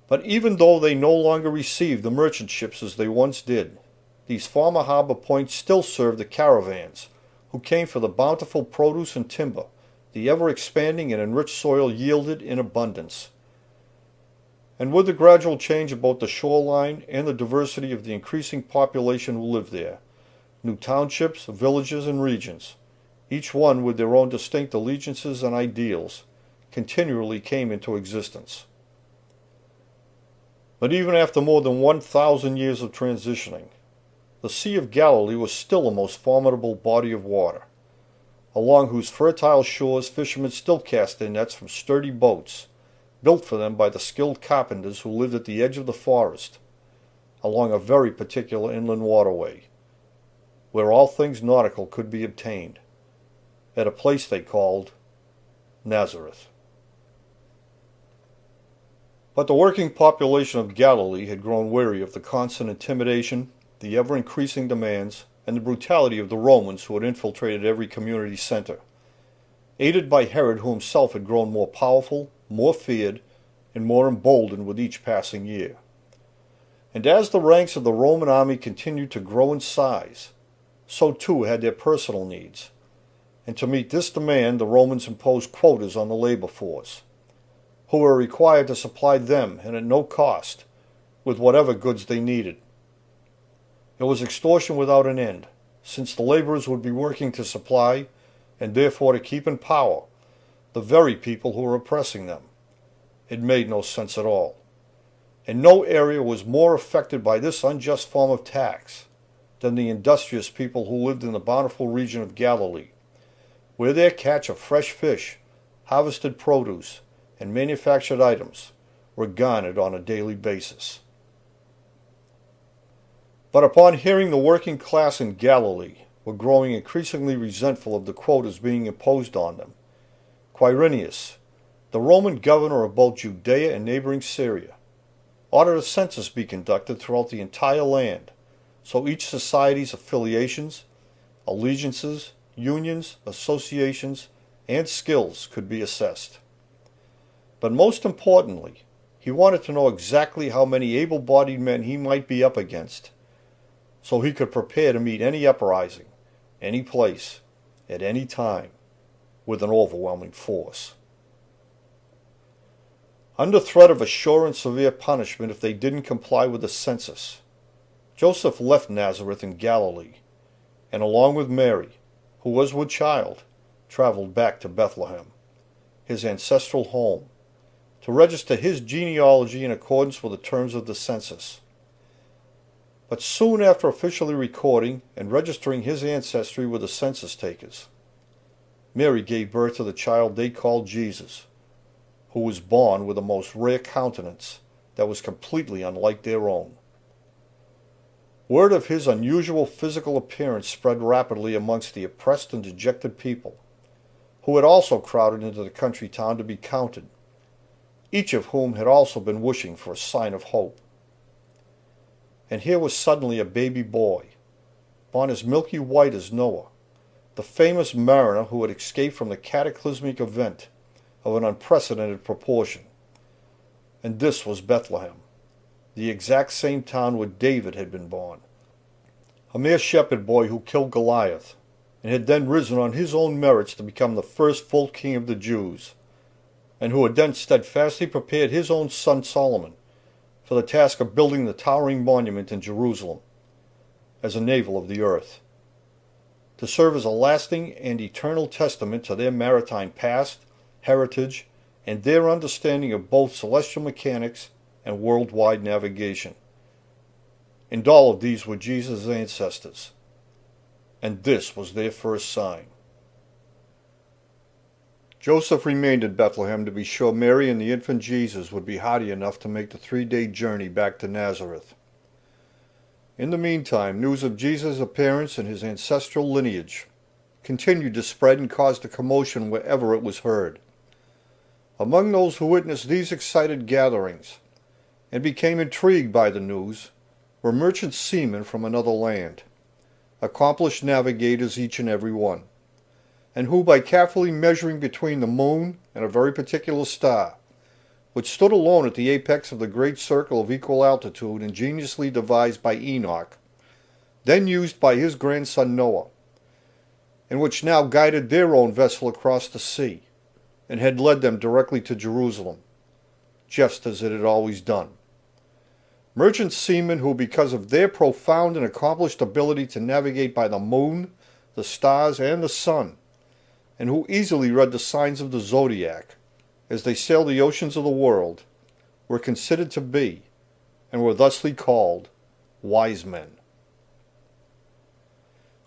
Speaker 1: But even though they no longer received the merchant ships as they once did, these former harbor points still served the caravans who came for the bountiful produce and timber the ever-expanding and enriched soil yielded in abundance. And with the gradual change of both the shoreline and the diversity of the increasing population who lived there, new townships, villages, and regions, each one with their own distinct allegiances and ideals, continually came into existence. But even after more than 1,000 years of transitioning, the Sea of Galilee was still a most formidable body of water, along whose fertile shores fishermen still cast their nets from sturdy boats, built for them by the skilled carpenters who lived at the edge of the forest, along a very particular inland waterway, where all things nautical could be obtained, at a place they called Nazareth. But the working population of Galilee had grown weary of the constant intimidation, the ever-increasing demands, and the brutality of the Romans who had infiltrated every community center, aided by Herod, who himself had grown more powerful, more feared, and more emboldened with each passing year. And as the ranks of the Roman army continued to grow in size, so too had their personal needs, and to meet this demand the Romans imposed quotas on the labor force, who were required to supply them, and at no cost, with whatever goods they needed. It was extortion without an end, since the laborers would be working to supply, and therefore to keep in power, the very people who were oppressing them. It made no sense at all. And no area was more affected by this unjust form of tax than the industrious people who lived in the bountiful region of Galilee, where their catch of fresh fish, harvested produce, and manufactured items were garnered on a daily basis. But upon hearing the working class in Galilee were growing increasingly resentful of the quotas being imposed on them, Quirinius, the Roman governor of both Judea and neighboring Syria, ordered a census be conducted throughout the entire land, so each society's affiliations, allegiances, unions, associations, and skills could be assessed. But most importantly, he wanted to know exactly how many able-bodied men he might be up against, so he could prepare to meet any uprising, any place, at any time, with an overwhelming force. Under threat of a sure and severe punishment if they didn't comply with the census, Joseph left Nazareth in Galilee, and along with Mary, who was with child, traveled back to Bethlehem, his ancestral home, to register his genealogy in accordance with the terms of the census. But soon after officially recording and registering his ancestry with the census takers, Mary gave birth to the child they called Jesus, who was born with a most rare countenance that was completely unlike their own. Word of his unusual physical appearance spread rapidly amongst the oppressed and dejected people, who had also crowded into the country town to be counted, each of whom had also been wishing for a sign of hope. And here was suddenly a baby boy, born as milky white as Noah, the famous mariner who had escaped from the cataclysmic event of an unprecedented proportion. And this was Bethlehem, the exact same town where David had been born, a mere shepherd boy who killed Goliath, and had then risen on his own merits to become the first full king of the Jews, and who had then steadfastly prepared his own son Solomon for the task of building the towering monument in Jerusalem as a navel of the earth, to serve as a lasting and eternal testament to their maritime past, heritage, and their understanding of both celestial mechanics and worldwide navigation. And all of these were Jesus' ancestors, and this was their first sign. Joseph remained in Bethlehem to be sure Mary and the infant Jesus would be hardy enough to make the 3-day journey back to Nazareth. In the meantime, news of Jesus' appearance and his ancestral lineage continued to spread and caused a commotion wherever it was heard. Among those who witnessed these excited gatherings and became intrigued by the news were merchant seamen from another land, accomplished navigators each and every one, and who, by carefully measuring between the moon and a very particular star, which stood alone at the apex of the great circle of equal altitude ingeniously devised by Enoch, then used by his grandson Noah, and which now guided their own vessel across the sea, and had led them directly to Jerusalem, just as it had always done. Merchant seamen who, because of their profound and accomplished ability to navigate by the moon, the stars, and the sun, and who easily read the signs of the zodiac as they sailed the oceans of the world, were considered to be, and were thusly called, wise men.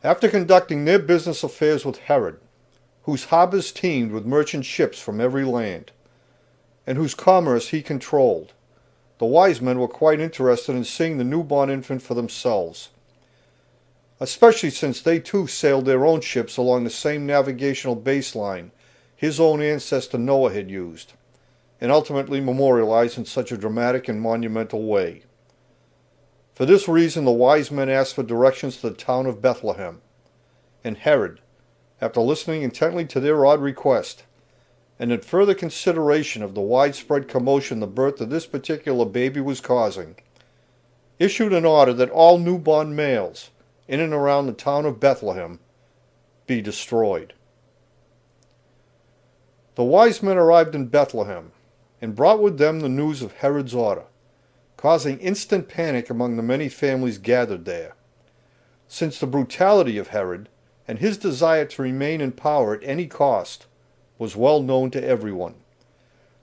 Speaker 1: After conducting their business affairs with Herod, whose harbors teemed with merchant ships from every land, and whose commerce he controlled, the wise men were quite interested in seeing the newborn infant for themselves, especially since they too sailed their own ships along the same navigational baseline his own ancestor Noah had used, and ultimately memorialized in such a dramatic and monumental way. For this reason, the wise men asked for directions to the town of Bethlehem, and Herod, after listening intently to their odd request, and in further consideration of the widespread commotion the birth of this particular baby was causing, issued an order that all newborn males in and around the town of Bethlehem be destroyed. The wise men arrived in Bethlehem and brought with them the news of Herod's order, causing instant panic among the many families gathered there, since the brutality of Herod and his desire to remain in power at any cost was well known to everyone,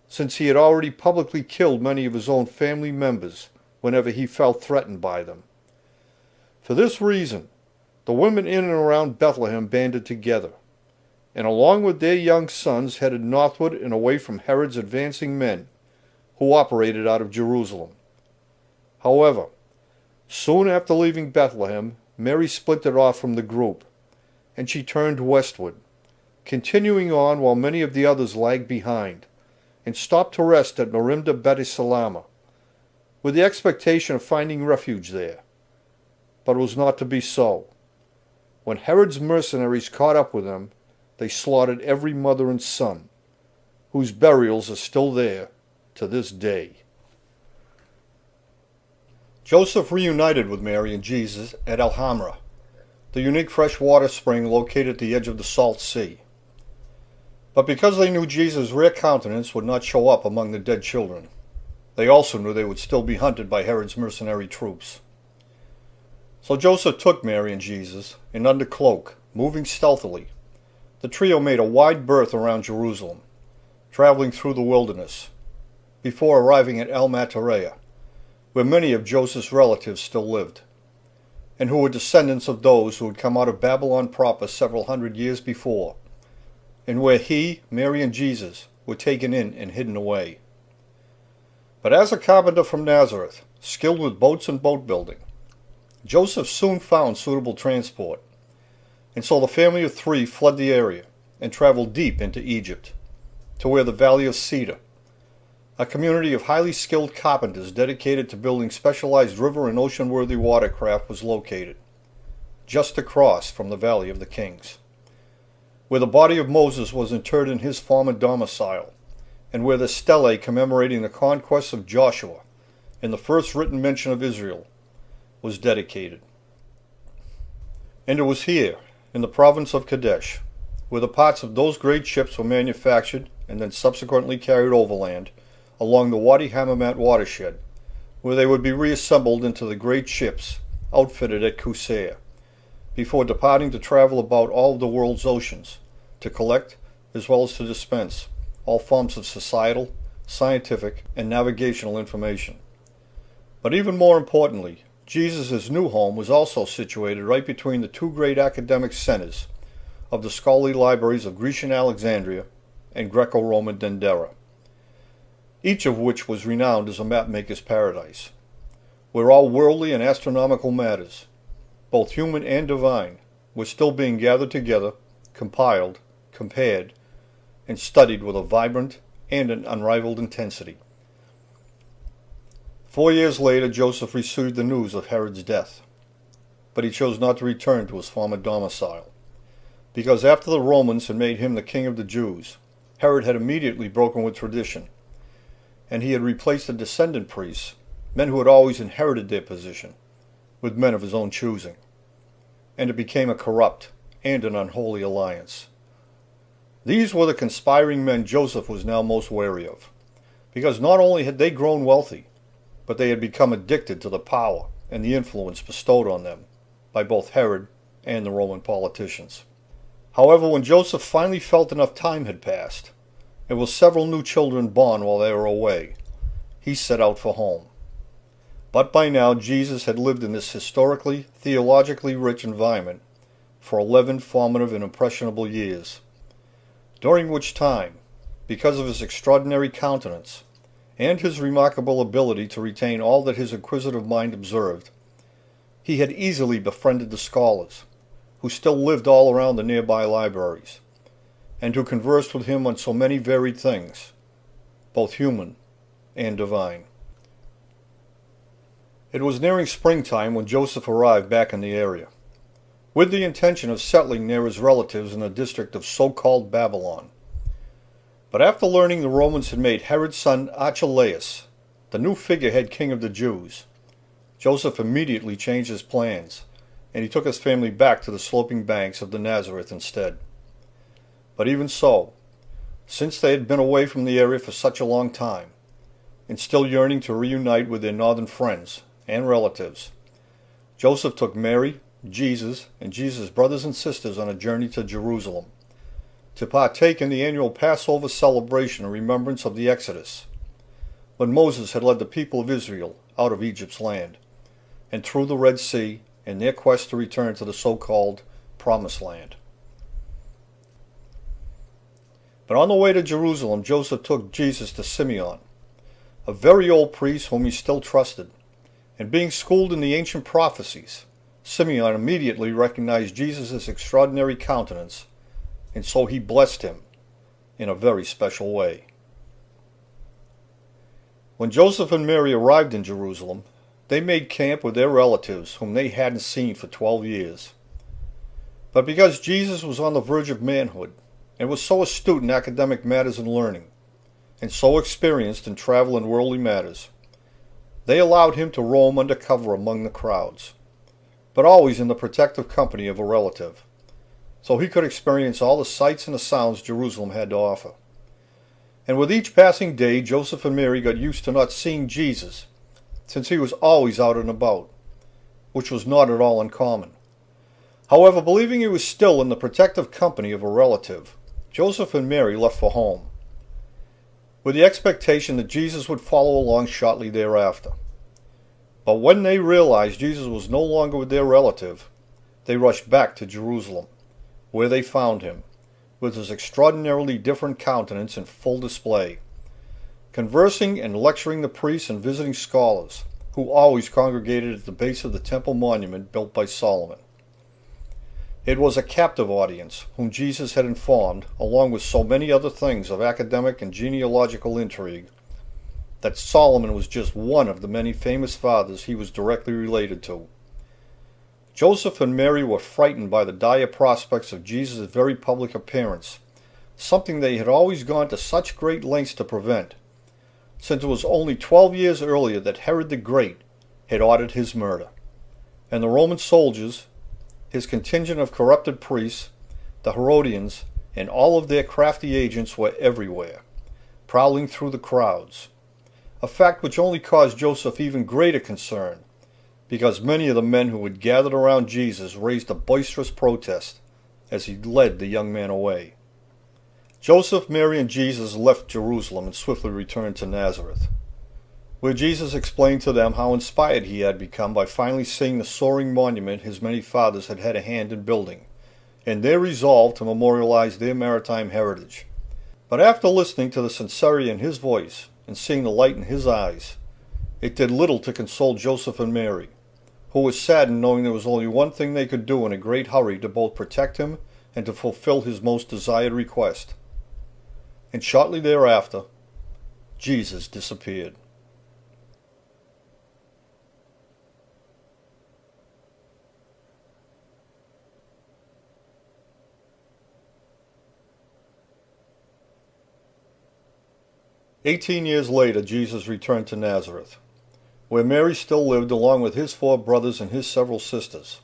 Speaker 1: since he had already publicly killed many of his own family members whenever he felt threatened by them. For this reason, the women in and around Bethlehem banded together, and along with their young sons headed northward and away from Herod's advancing men, who operated out of Jerusalem. However, soon after leaving Bethlehem, Mary splintered off from the group, and she turned westward, continuing on while many of the others lagged behind, and stopped to rest at Merimda Betisalama, with the expectation of finding refuge there. But it was not to be so. When Herod's mercenaries caught up with them, they slaughtered every mother and son, whose burials are still there to this day. Joseph reunited with Mary and Jesus at El Hamra, the unique freshwater spring located at the edge of the Salt Sea. But because they knew Jesus' rare countenance would not show up among the dead children, they also knew they would still be hunted by Herod's mercenary troops. So Joseph took Mary and Jesus, and under cloak, moving stealthily, the trio made a wide berth around Jerusalem, traveling through the wilderness, before arriving at El Matareah, where many of Joseph's relatives still lived, and who were descendants of those who had come out of Babylon proper several hundred years before, and where he, Mary, and Jesus were taken in and hidden away. But as a carpenter from Nazareth, skilled with boats and boat building, Joseph soon found suitable transport, and so the family of 3 fled the area and traveled deep into Egypt, to where the Valley of Cedar, a community of highly skilled carpenters dedicated to building specialized river and ocean-worthy watercraft, was located, just across from the Valley of the Kings, where the body of Moses was interred in his former domicile, and where the stele commemorating the conquests of Joshua and the first written mention of Israel was dedicated. And it was here, in the province of Kadesh, where the parts of those great ships were manufactured and then subsequently carried overland along the Wadi Hammamet watershed, where they would be reassembled into the great ships outfitted at Qusair, before departing to travel about all of the world's oceans, to collect, as well as to dispense, all forms of societal, scientific, and navigational information. But even more importantly, Jesus' new home was also situated right between the two great academic centers of the scholarly libraries of Grecian Alexandria and Greco-Roman Dendera, each of which was renowned as a mapmaker's paradise, where all worldly and astronomical matters, both human and divine, were still being gathered together, compiled, compared, and studied with a vibrant and an unrivaled intensity. 4 years later, Joseph received the news of Herod's death, but he chose not to return to his former domicile, because after the Romans had made him the king of the Jews, Herod had immediately broken with tradition, and he had replaced the descendant priests, men who had always inherited their position, with men of his own choosing, and it became a corrupt and an unholy alliance. These were the conspiring men Joseph was now most wary of, because not only had they grown wealthy, but they had become addicted to the power and the influence bestowed on them by both Herod and the Roman politicians. However, when Joseph finally felt enough time had passed, and with several new children born while they were away, he set out for home. But by now Jesus had lived in this historically, theologically rich environment for 11 formative and impressionable years, during which time, because of his extraordinary countenance and his remarkable ability to retain all that his inquisitive mind observed, he had easily befriended the scholars, who still lived all around the nearby libraries, and who conversed with him on so many varied things, both human and divine. It was nearing springtime when Joseph arrived back in the area, with the intention of settling near his relatives in the district of so-called Babylon. But after learning the Romans had made Herod's son Archelaus the new figurehead king of the Jews, Joseph immediately changed his plans, and he took his family back to the sloping banks of the Nazareth instead. But even so, since they had been away from the area for such a long time, and still yearning to reunite with their northern friends and relatives, Joseph took Mary, Jesus, and Jesus' brothers and sisters on a journey to Jerusalem, to partake in the annual Passover celebration in remembrance of the Exodus, when Moses had led the people of Israel out of Egypt's land, and through the Red Sea in their quest to return to the so-called Promised Land. But on the way to Jerusalem, Joseph took Jesus to Simeon, a very old priest whom he still trusted, and being schooled in the ancient prophecies, Simeon immediately recognized Jesus' extraordinary countenance, and so he blessed him in a very special way. When Joseph and Mary arrived in Jerusalem, they made camp with their relatives whom they hadn't seen for 12 years. But because Jesus was on the verge of manhood, and was so astute in academic matters and learning, and so experienced in travel and worldly matters, they allowed him to roam under cover among the crowds, but always in the protective company of a relative, so he could experience all the sights and the sounds Jerusalem had to offer. And with each passing day, Joseph and Mary got used to not seeing Jesus, since he was always out and about, which was not at all uncommon. However, believing he was still in the protective company of a relative, Joseph and Mary left for home, with the expectation that Jesus would follow along shortly thereafter. But when they realized Jesus was no longer with their relative, they rushed back to Jerusalem, where they found him, with his extraordinarily different countenance in full display, conversing and lecturing the priests and visiting scholars, who always congregated at the base of the temple monument built by Solomon. It was a captive audience, whom Jesus had informed, along with so many other things of academic and genealogical intrigue, that Solomon was just one of the many famous fathers he was directly related to. Joseph and Mary were frightened by the dire prospects of Jesus' very public appearance, something they had always gone to such great lengths to prevent, since it was only 12 years earlier that Herod the Great had ordered his murder, and the Roman soldiers, His contingent of corrupted priests, the Herodians, and all of their crafty agents were everywhere, prowling through the crowds, a fact which only caused Joseph even greater concern, because many of the men who had gathered around Jesus raised a boisterous protest as he led the young man away. Joseph, Mary, and Jesus left Jerusalem and swiftly returned to Nazareth, where Jesus explained to them how inspired he had become by finally seeing the soaring monument his many fathers had had a hand in building, and their resolve to memorialize their maritime heritage. But after listening to the sincerity in his voice and seeing the light in his eyes, it did little to console Joseph and Mary, who were saddened knowing there was only one thing they could do in a great hurry to both protect him and to fulfill his most desired request. And shortly thereafter, Jesus disappeared. "18 years later, Jesus returned to Nazareth, where Mary still lived along with his 4 brothers and his several sisters,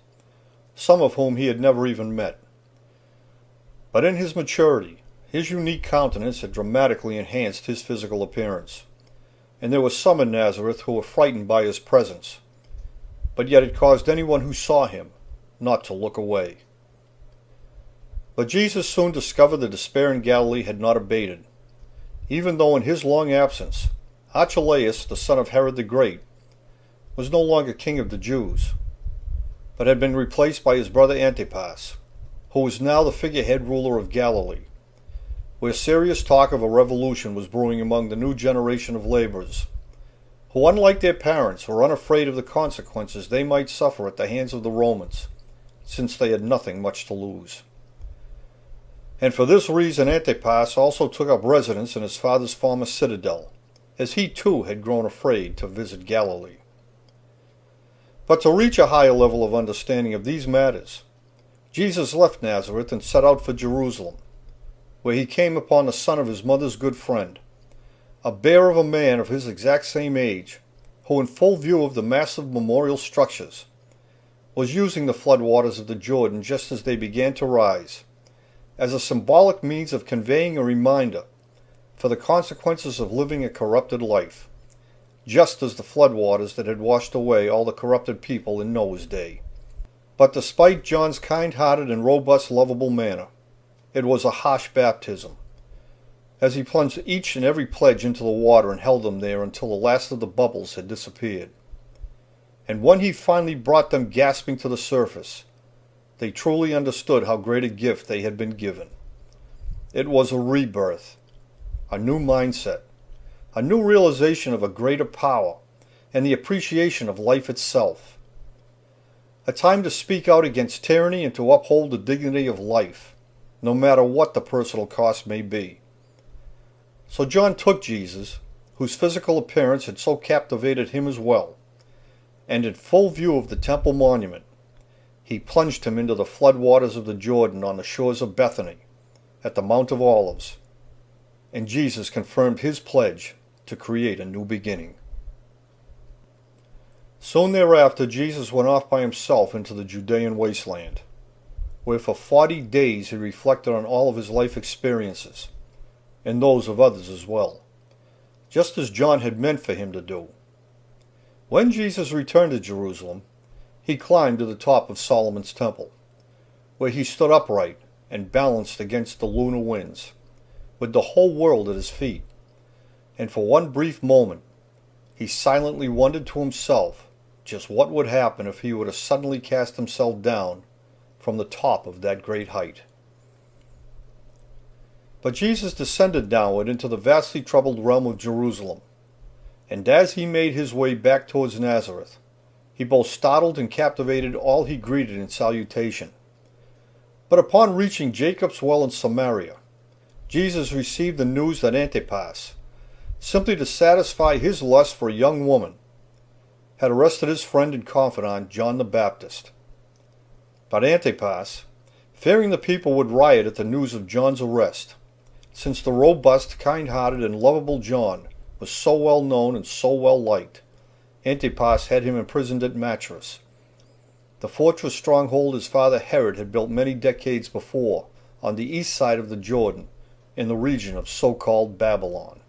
Speaker 1: some of whom he had never even met. But in his maturity, his unique countenance had dramatically enhanced his physical appearance, and there were some in Nazareth who were frightened by his presence, but yet it caused anyone who saw him not to look away. But Jesus soon discovered the despair in Galilee had not abated, even though in his long absence, Archelaus, the son of Herod the Great, was no longer king of the Jews, but had been replaced by his brother Antipas, who was now the figurehead ruler of Galilee, where serious talk of a revolution was brewing among the new generation of laborers, who, unlike their parents, were unafraid of the consequences they might suffer at the hands of the Romans, since they had nothing much to lose. And for this reason Antipas also took up residence in his father's former citadel, as he too had grown afraid to visit Galilee. But to reach a higher level of understanding of these matters, Jesus left Nazareth and set out for Jerusalem, where he came upon the son of his mother's good friend, a bear of a man of his exact same age, who, in full view of the massive memorial structures, was using the floodwaters of the Jordan just as they began to rise, as a symbolic means of conveying a reminder for the consequences of living a corrupted life, just as the floodwaters that had washed away all the corrupted people in Noah's day. But despite John's kind-hearted and robust, lovable manner, it was a harsh baptism, as he plunged each and every pledge into the water and held them there until the last of the bubbles had disappeared. And when he finally brought them gasping to the surface, they truly understood how great a gift they had been given. It was a rebirth, a new mindset, a new realization of a greater power, and the appreciation of life itself. A time to speak out against tyranny and to uphold the dignity of life, no matter what the personal cost may be. So John took Jesus, whose physical appearance had so captivated him as well, and in full view of the temple monument, he plunged him into the floodwaters of the Jordan on the shores of Bethany, at the Mount of Olives, and Jesus confirmed his pledge to create a new beginning. Soon thereafter, Jesus went off by himself into the Judean wasteland, where for 40 days he reflected on all of his life experiences, and those of others as well, just as John had meant for him to do. When Jesus returned to Jerusalem, he climbed to the top of Solomon's temple, where he stood upright and balanced against the lunar winds, with the whole world at his feet, and for one brief moment he silently wondered to himself just what would happen if he were to suddenly cast himself down from the top of that great height. But Jesus descended downward into the vastly troubled realm of Jerusalem, and as he made his way back towards Nazareth, he both startled and captivated all he greeted in salutation. But upon reaching Jacob's well in Samaria, Jesus received the news that Antipas, simply to satisfy his lust for a young woman, had arrested his friend and confidant John the Baptist. But Antipas, fearing the people would riot at the news of John's arrest, since the robust, kind-hearted, and lovable John was so well known and so well liked, Antipas had him imprisoned at Matras, the fortress stronghold his father Herod had built many decades before on the east side of the Jordan in the region of so-called Babylon.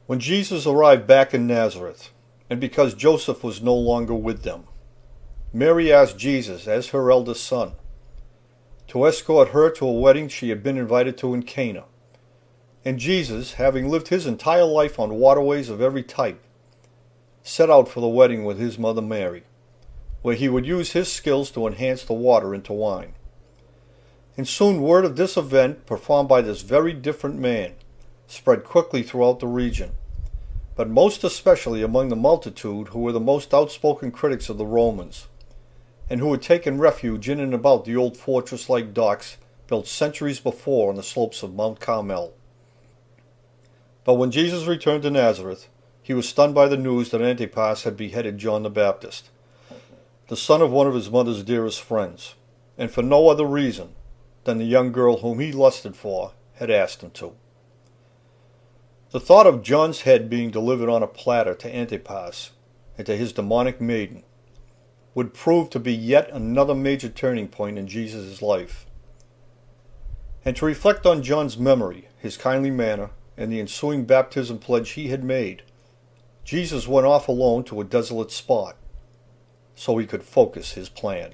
Speaker 1: When Jesus arrived back in Nazareth, and because Joseph was no longer with them, Mary asked Jesus, as her eldest son, to escort her to a wedding she had been invited to in Cana. And Jesus, having lived his entire life on waterways of every type, set out for the wedding with his mother Mary, where he would use his skills to enhance the water into wine. And soon word of this event, performed by this very different man, spread quickly throughout the region, but most especially among the multitude who were the most outspoken critics of the Romans, and who had taken refuge in and about the old fortress-like docks built centuries before on the slopes of Mount Carmel. But when Jesus returned to Nazareth, he was stunned by the news that Antipas had beheaded John the Baptist, the son of one of his mother's dearest friends, and for no other reason than the young girl whom he lusted for had asked him to. The thought of John's head being delivered on a platter to Antipas and to his demonic maiden would prove to be yet another major turning point in Jesus' life. And to reflect on John's memory, his kindly manner, and the ensuing baptism pledge he had made, Jesus went off alone to a desolate spot so he could focus his plan.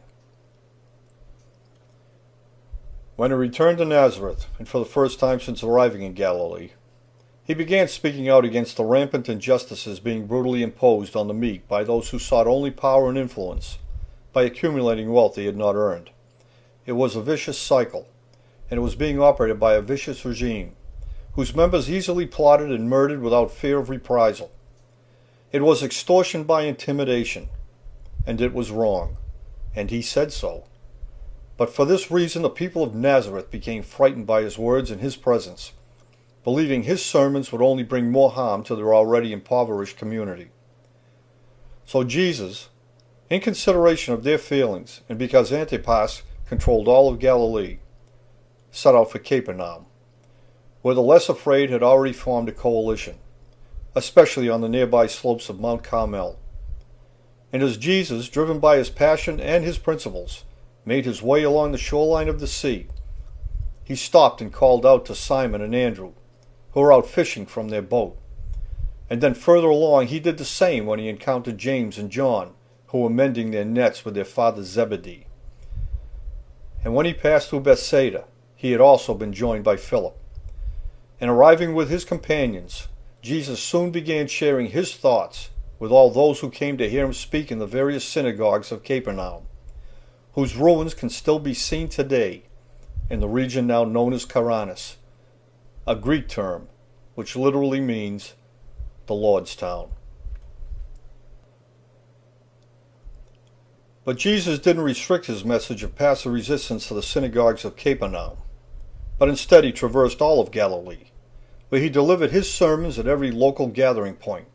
Speaker 1: When he returned to Nazareth, and for the first time since arriving in Galilee, he began speaking out against the rampant injustices being brutally imposed on the meek by those who sought only power and influence by accumulating wealth they had not earned. It was a vicious cycle, and it was being operated by a vicious regime, whose members easily plotted and murdered without fear of reprisal. It was extortion by intimidation, and it was wrong, and he said so. But for this reason the people of Nazareth became frightened by his words and his presence, believing his sermons would only bring more harm to their already impoverished community. So Jesus, in consideration of their feelings, and because Antipas controlled all of Galilee, set out for Capernaum, where the less afraid had already formed a coalition, especially on the nearby slopes of Mount Carmel. And as Jesus, driven by his passion and his principles, made his way along the shoreline of the sea, he stopped and called out to Simon and Andrew, who were out fishing from their boat. And then further along he did the same when he encountered James and John, who were mending their nets with their father Zebedee. And when he passed through Bethsaida, he had also been joined by Philip. And arriving with his companions, Jesus soon began sharing his thoughts with all those who came to hear him speak in the various synagogues of Capernaum, whose ruins can still be seen today in the region now known as Caranus, a Greek term which literally means the Lord's town. But Jesus didn't restrict his message of passive resistance to the synagogues of Capernaum, but instead he traversed all of Galilee, where he delivered his sermons at every local gathering point.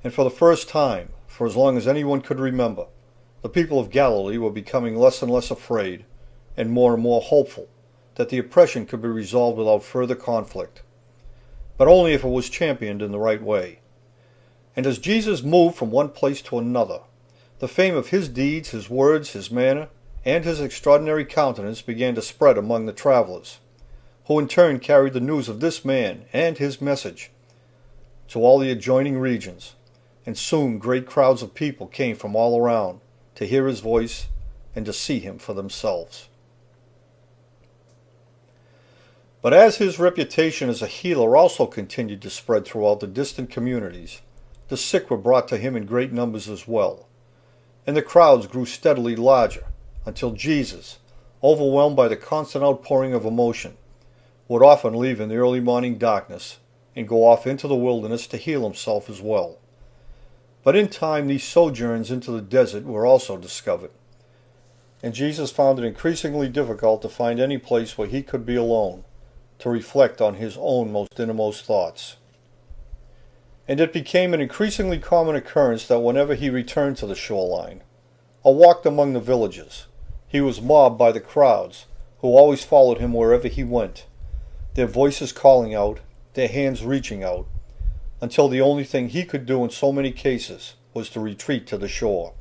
Speaker 1: And for the first time, for as long as anyone could remember, the people of Galilee were becoming less and less afraid and more hopeful that the oppression could be resolved without further conflict, but only if it was championed in the right way. And as Jesus moved from one place to another, the fame of his deeds, his words, his manner, and his extraordinary countenance began to spread among the travelers, who in turn carried the news of this man and his message to all the adjoining regions, and soon great crowds of people came from all around to hear his voice and to see him for themselves. But as his reputation as a healer also continued to spread throughout the distant communities, the sick were brought to him in great numbers as well, and the crowds grew steadily larger until Jesus, overwhelmed by the constant outpouring of emotion, would often leave in the early morning darkness and go off into the wilderness to heal himself as well. But in time these sojourns into the desert were also discovered, and Jesus found it increasingly difficult to find any place where he could be alone, to reflect on his own most innermost thoughts. And it became an increasingly common occurrence that whenever he returned to the shoreline, or walked among the villages, he was mobbed by the crowds, who always followed him wherever he went, their voices calling out, their hands reaching out, until the only thing he could do in so many cases was to retreat to the shore,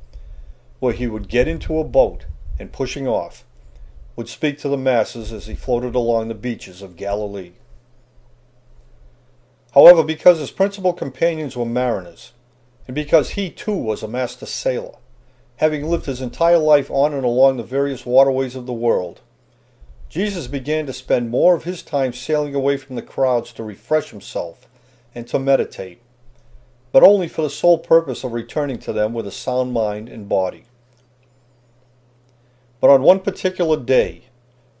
Speaker 1: where he would get into a boat and, pushing off, would speak to the masses as he floated along the beaches of Galilee. However, because his principal companions were mariners, and because he too was a master sailor, having lived his entire life on and along the various waterways of the world, Jesus began to spend more of his time sailing away from the crowds to refresh himself and to meditate, but only for the sole purpose of returning to them with a sound mind and body. But on one particular day,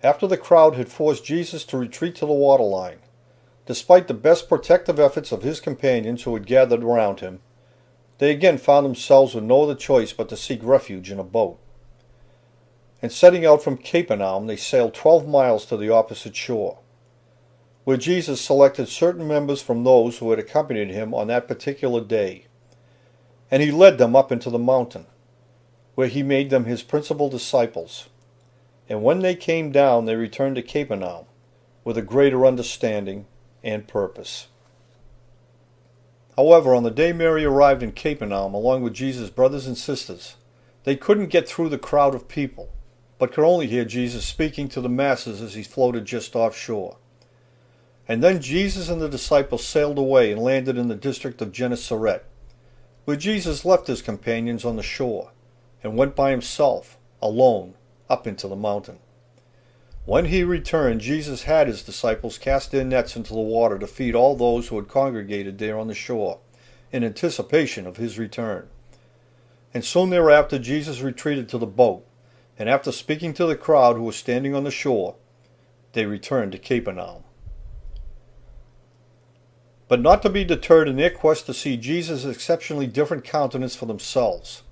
Speaker 1: after the crowd had forced Jesus to retreat to the waterline, despite the best protective efforts of his companions who had gathered around him, they again found themselves with no other choice but to seek refuge in a boat. And setting out from Capernaum, they sailed 12 miles to the opposite shore, where Jesus selected certain members from those who had accompanied him on that particular day, and he led them up into the mountain, where he made them his principal disciples. And when they came down, they returned to Capernaum with a greater understanding and purpose. However, on the day Mary arrived in Capernaum along with Jesus' brothers and sisters, they couldn't get through the crowd of people, but could only hear Jesus speaking to the masses as he floated just offshore. And then Jesus and the disciples sailed away and landed in the district of Gennesaret, where Jesus left his companions on the shore and went by himself, alone, up into the mountain. When he returned, Jesus had his disciples cast their nets into the water to feed all those who had congregated there on the shore, in anticipation of his return. And soon thereafter Jesus retreated to the boat, and after speaking to the crowd who was standing on the shore, they returned to Capernaum. But not to be deterred in their quest to see Jesus' exceptionally different countenance for themselves,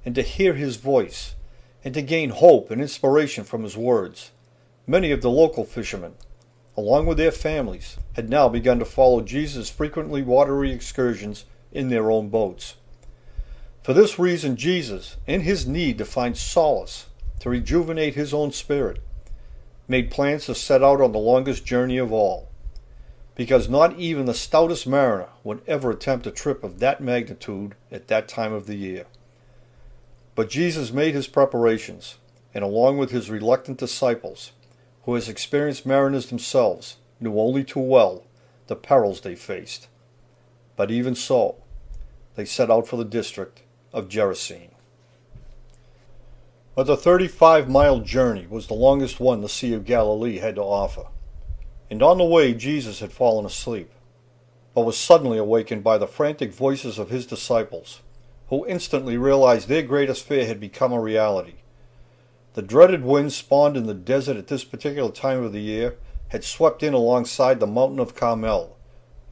Speaker 1: and to hear his voice, and to gain hope and inspiration from his words, many of the local fishermen, along with their families, had now begun to follow Jesus' frequently watery excursions in their own boats. For this reason, Jesus, in his need to find solace, to rejuvenate his own spirit, made plans to set out on the longest journey of all, because not even the stoutest mariner would ever attempt a trip of that magnitude at that time of the year. But Jesus made his preparations, and along with his reluctant disciples, who as experienced mariners themselves knew only too well the perils they faced. But even so, they set out for the district of Gerasene. But the 35-mile journey was the longest one the Sea of Galilee had to offer, and on the way Jesus had fallen asleep, but was suddenly awakened by the frantic voices of his disciples, who instantly realized their greatest fear had become a reality. The dreaded winds spawned in the desert at this particular time of the year had swept in alongside the mountain of Carmel,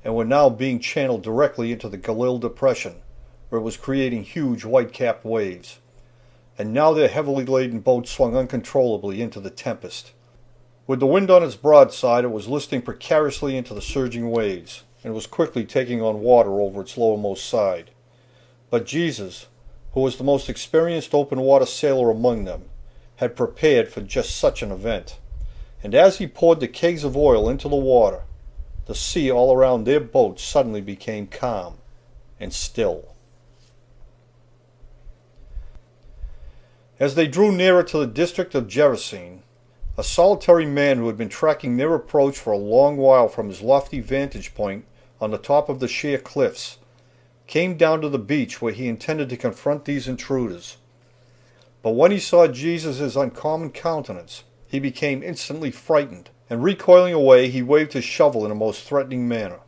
Speaker 1: and were now being channeled directly into the Galil Depression, where it was creating huge white-capped waves. And now their heavily laden boat swung uncontrollably into the tempest. With the wind on its broadside, it was listing precariously into the surging waves, and was quickly taking on water over its lowermost side. But Jesus, who was the most experienced open-water sailor among them, had prepared for just such an event, and as he poured the kegs of oil into the water, the sea all around their boat suddenly became calm and still. As they drew nearer to the district of Gerasene, a solitary man who had been tracking their approach for a long while from his lofty vantage point on the top of the sheer cliffs, came down to the beach where he intended to confront these intruders. But when he saw Jesus' uncommon countenance, he became instantly frightened, and recoiling away, he waved his shovel in a most threatening manner.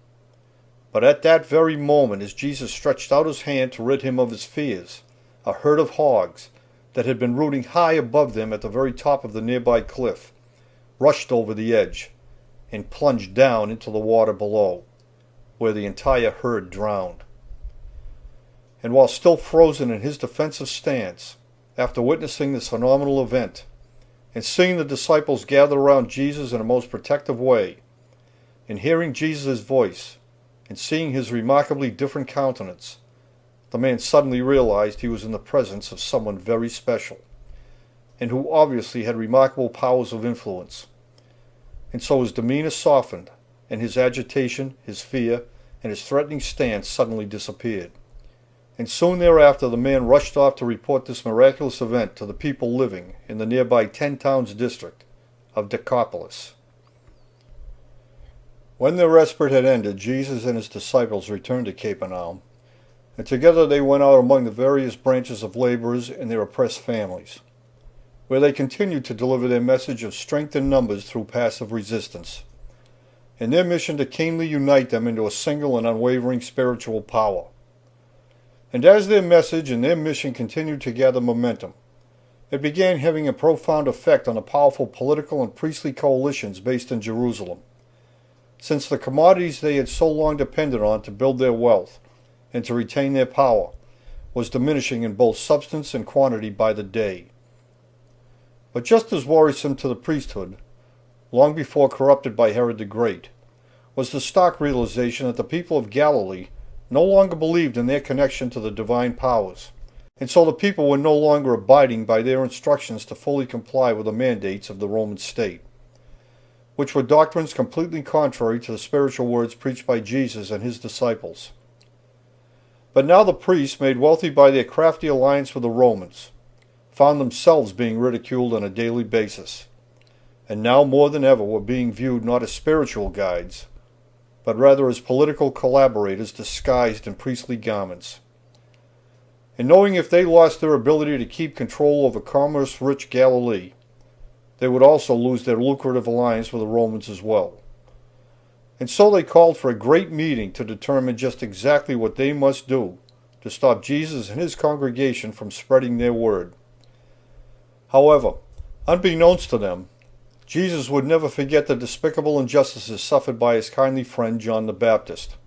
Speaker 1: But at that very moment, as Jesus stretched out his hand to rid him of his fears, a herd of hogs, that had been rooting high above them at the very top of the nearby cliff, rushed over the edge, and plunged down into the water below, where the entire herd drowned. And while still frozen in his defensive stance, after witnessing this phenomenal event, and seeing the disciples gather around Jesus in a most protective way, and hearing Jesus' voice, and seeing his remarkably different countenance, the man suddenly realized he was in the presence of someone very special, and who obviously had remarkable powers of influence. And so his demeanor softened, and his agitation, his fear, and his threatening stance suddenly disappeared. and soon thereafter the man rushed off to report this miraculous event to the people living in the nearby 10-towns district of Decapolis. When their respite had ended, Jesus and his disciples returned to Capernaum, and together they went out among the various branches of laborers and their oppressed families, where they continued to deliver their message of strength in numbers through passive resistance, and their mission to keenly unite them into a single and unwavering spiritual power. And as their message and their mission continued to gather momentum, it began having a profound effect on the powerful political and priestly coalitions based in Jerusalem, since the commodities they had so long depended on to build their wealth and to retain their power was diminishing in both substance and quantity by the day. But just as worrisome to the priesthood, long before corrupted by Herod the Great, was the stark realization that the people of Galilee no longer believed in their connection to the divine powers, and so the people were no longer abiding by their instructions to fully comply with the mandates of the Roman state, which were doctrines completely contrary to the spiritual words preached by Jesus and his disciples. But now the priests, made wealthy by their crafty alliance with the Romans, found themselves being ridiculed on a daily basis, and now more than ever were being viewed not as spiritual guides, but rather as political collaborators disguised in priestly garments. And knowing if they lost their ability to keep control over commerce-rich Galilee, they would also lose their lucrative alliance with the Romans as well. And so they called for a great meeting to determine just exactly what they must do to stop Jesus and his congregation from spreading their word. However, unbeknownst to them, Jesus would never forget the despicable injustices suffered by his kindly friend John the Baptist,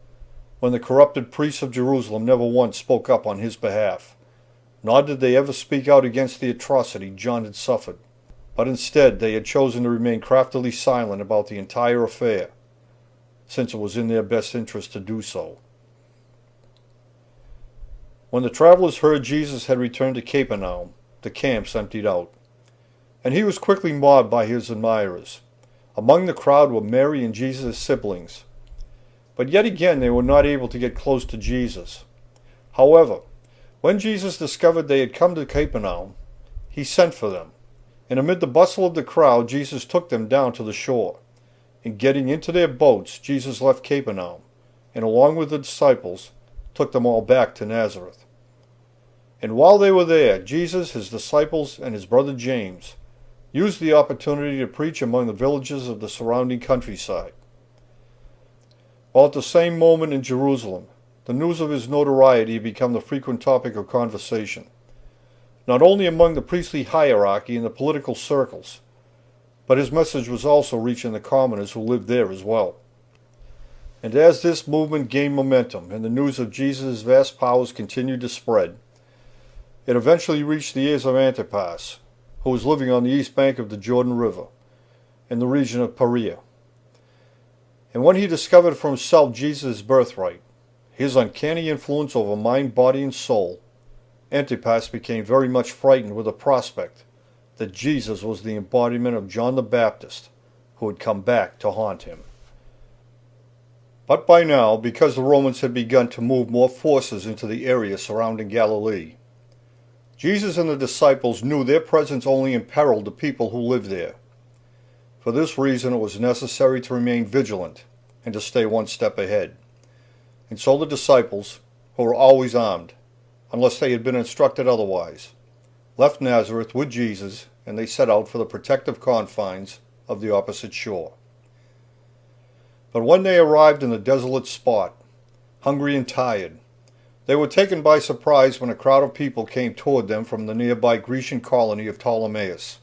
Speaker 1: when the corrupted priests of Jerusalem never once spoke up on his behalf, nor did they ever speak out against the atrocity John had suffered, but instead they had chosen to remain craftily silent about the entire affair, since it was in their best interest to do so. When the travelers heard Jesus had returned to Capernaum, the camps emptied out, and he was quickly mobbed by his admirers. Among the crowd were Mary and Jesus' siblings, but yet again they were not able to get close to Jesus. However, when Jesus discovered they had come to Capernaum, he sent for them, and amid the bustle of the crowd Jesus took them down to the shore. And getting into their boats, Jesus left Capernaum, and along with the disciples, took them all back to Nazareth. And while they were there, Jesus, his disciples, and his brother James used the opportunity to preach among the villages of the surrounding countryside. While at the same moment in Jerusalem, the news of his notoriety had become the frequent topic of conversation, not only among the priestly hierarchy and the political circles, but his message was also reaching the commoners who lived there as well. And as this movement gained momentum and the news of Jesus' vast powers continued to spread, it eventually reached the ears of Antipas, who was living on the east bank of the Jordan River, in the region of Perea. And when he discovered for himself Jesus' birthright, his uncanny influence over mind, body, and soul, Antipas became very much frightened with the prospect that Jesus was the embodiment of John the Baptist, who had come back to haunt him. But by now, because the Romans had begun to move more forces into the area surrounding Galilee, Jesus and the disciples knew their presence only imperiled the people who lived there. For this reason, it was necessary to remain vigilant and to stay one step ahead. And so the disciples, who were always armed, unless they had been instructed otherwise, left Nazareth with Jesus, and they set out for the protective confines of the opposite shore. But when they arrived in the desolate spot, hungry and tired, they were taken by surprise when a crowd of people came toward them from the nearby Grecian colony of Ptolemais,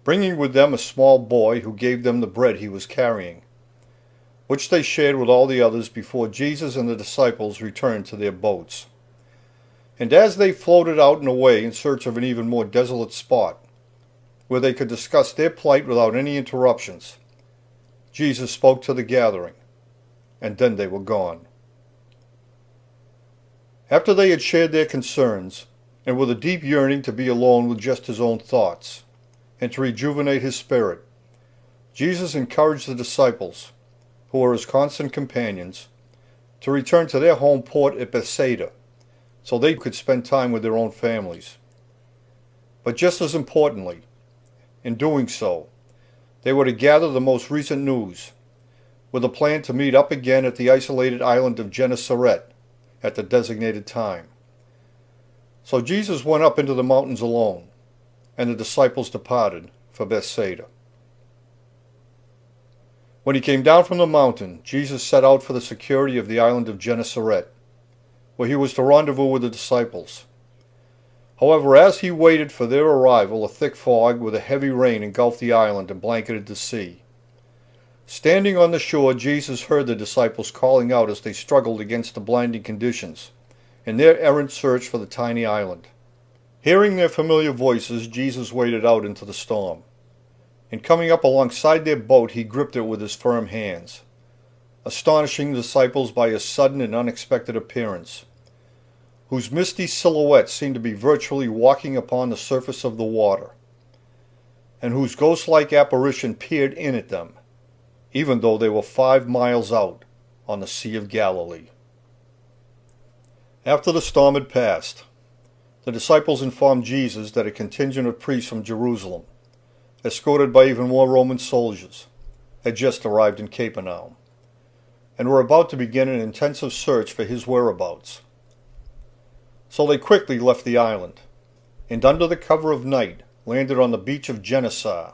Speaker 1: bringing with them a small boy who gave them the bread he was carrying, which they shared with all the others before Jesus and the disciples returned to their boats. And as they floated out and away in search of an even more desolate spot, where they could discuss their plight without any interruptions, Jesus spoke to the gathering, and then they were gone. After they had shared their concerns, and with a deep yearning to be alone with just his own thoughts, and to rejuvenate his spirit, Jesus encouraged the disciples, who were his constant companions, to return to their home port at Bethsaida, so they could spend time with their own families. But just as importantly, in doing so, they were to gather the most recent news, with a plan to meet up again at the isolated island of Gennesaret at the designated time. So Jesus went up into the mountains alone, and the disciples departed for Bethsaida. When he came down from the mountain, Jesus set out for the security of the island of Gennesaret, where he was to rendezvous with the disciples. However, as he waited for their arrival, a thick fog with a heavy rain engulfed the island and blanketed the sea. Standing on the shore, Jesus heard the disciples calling out as they struggled against the blinding conditions in their errant search for the tiny island. Hearing their familiar voices, Jesus waded out into the storm. And coming up alongside their boat, he gripped it with his firm hands, astonishing the disciples by his sudden and unexpected appearance, whose misty silhouette seemed to be virtually walking upon the surface of the water, and whose ghost-like apparition peered in at them, even though they were 5 miles out on the Sea of Galilee. After the storm had passed, the disciples informed Jesus that a contingent of priests from Jerusalem, escorted by even more Roman soldiers, had just arrived in Capernaum, and were about to begin an intensive search for his whereabouts. So they quickly left the island, and under the cover of night landed on the beach of Gennesaret,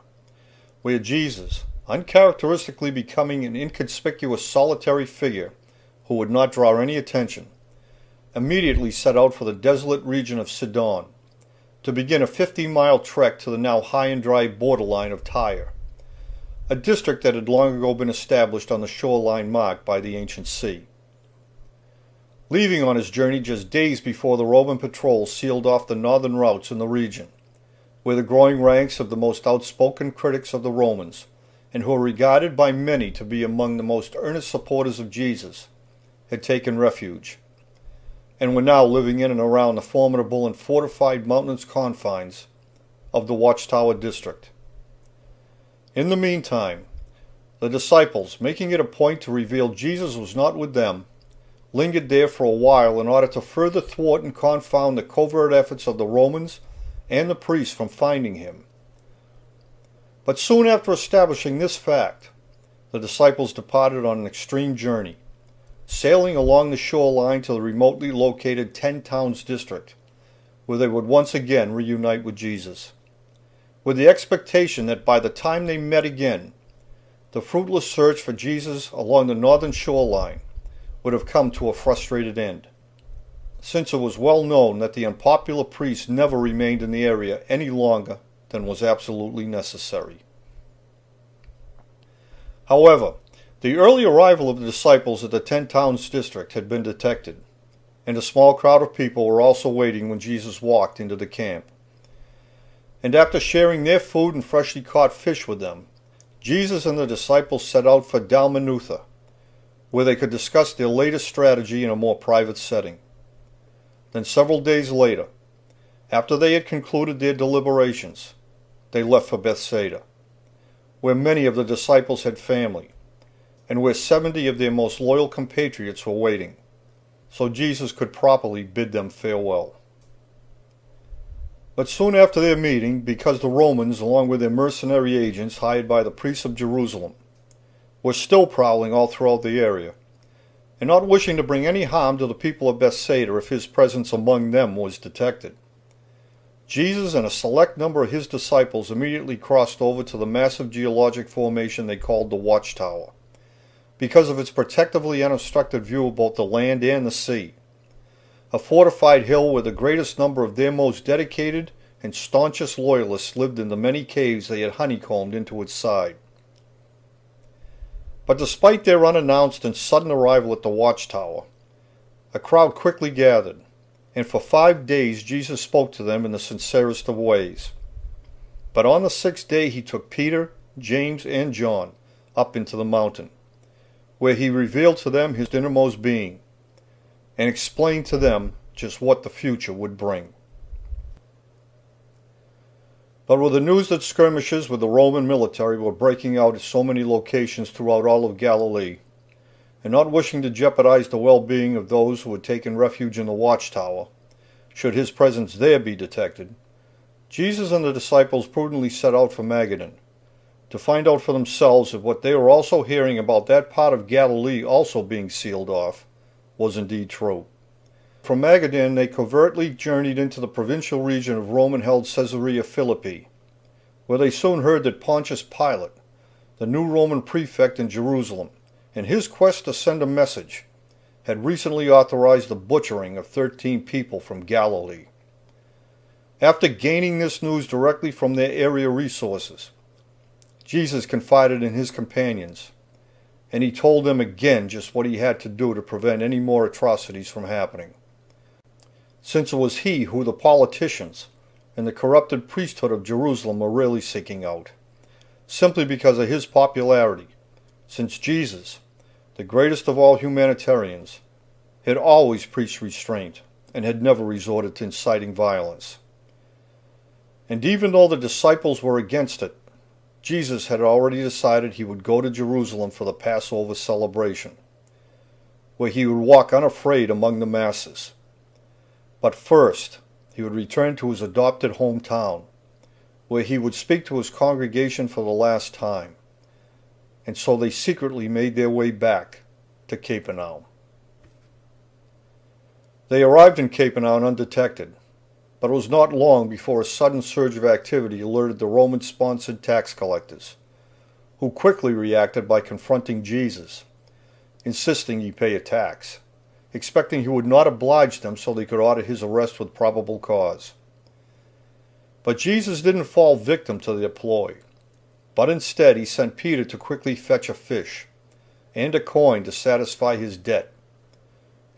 Speaker 1: where Jesus, uncharacteristically becoming an inconspicuous solitary figure who would not draw any attention, immediately set out for the desolate region of Sudan to begin a 50-mile trek to the now high and dry borderline of Tyre, a district that had long ago been established on the shoreline marked by the ancient sea. Leaving on his journey just days before the Roman patrol sealed off the northern routes in the region, where the growing ranks of the most outspoken critics of the Romans, and who were regarded by many to be among the most earnest supporters of Jesus, had taken refuge, and were now living in and around the formidable and fortified mountainous confines of the Watchtower district. In the meantime, the disciples, making it a point to reveal Jesus was not with them, lingered there for a while in order to further thwart and confound the covert efforts of the Romans and the priests from finding him. But soon after establishing this fact, the disciples departed on an extreme journey, sailing along the shoreline to the remotely located 10 Towns district, where they would once again reunite with Jesus, with the expectation that by the time they met again, the fruitless search for Jesus along the northern shoreline would have come to a frustrated end, since it was well known that the unpopular priests never remained in the area any longer than was absolutely necessary. However, the early arrival of the disciples at the 10 Towns district had been detected, and a small crowd of people were also waiting when Jesus walked into the camp. And after sharing their food and freshly caught fish with them, Jesus and the disciples set out for Dalmanutha, where they could discuss their latest strategy in a more private setting. Then several days later, after they had concluded their deliberations, they left for Bethsaida, where many of the disciples had family, and where 70 of their most loyal compatriots were waiting, so Jesus could properly bid them farewell. But soon after their meeting, because the Romans, along with their mercenary agents hired by the priests of Jerusalem, were still prowling all throughout the area, and not wishing to bring any harm to the people of Bethsaida if his presence among them was detected, Jesus and a select number of his disciples immediately crossed over to the massive geologic formation they called the Watchtower, because of its protectively unobstructed view of both the land and the sea, a fortified hill where the greatest number of their most dedicated and staunchest loyalists lived in the many caves they had honeycombed into its side. But despite their unannounced and sudden arrival at the Watchtower, a crowd quickly gathered, and for 5 days Jesus spoke to them in the sincerest of ways. But on the 6th day he took Peter, James, and John up into the mountain, where he revealed to them his innermost being, and explained to them just what the future would bring. But with the news that skirmishes with the Roman military were breaking out at so many locations throughout all of Galilee, and not wishing to jeopardize the well-being of those who had taken refuge in the Watchtower, should his presence there be detected, Jesus and the disciples prudently set out for Magadan, to find out for themselves if what they were also hearing about that part of Galilee also being sealed off was indeed true. From Magadan they covertly journeyed into the provincial region of Roman-held Caesarea Philippi, where they soon heard that Pontius Pilate, the new Roman prefect in Jerusalem, in his quest to send a message, had recently authorized the butchering of 13 people from Galilee. After gaining this news directly from their area resources, Jesus confided in his companions, and he told them again just what he had to do to prevent any more atrocities from happening. Since it was he who the politicians and the corrupted priesthood of Jerusalem were really seeking out, simply because of his popularity, since Jesus, the greatest of all humanitarians, had always preached restraint and had never resorted to inciting violence. And even though the disciples were against it, Jesus had already decided he would go to Jerusalem for the Passover celebration, where he would walk unafraid among the masses. But first, he would return to his adopted hometown, where he would speak to his congregation for the last time. And so they secretly made their way back to Capernaum. They arrived in Capernaum undetected, but it was not long before a sudden surge of activity alerted the Roman-sponsored tax collectors, who quickly reacted by confronting Jesus, insisting he pay a tax, expecting he would not oblige them so they could order his arrest with probable cause. But Jesus didn't fall victim to their ploy, but instead he sent Peter to quickly fetch a fish and a coin to satisfy his debt,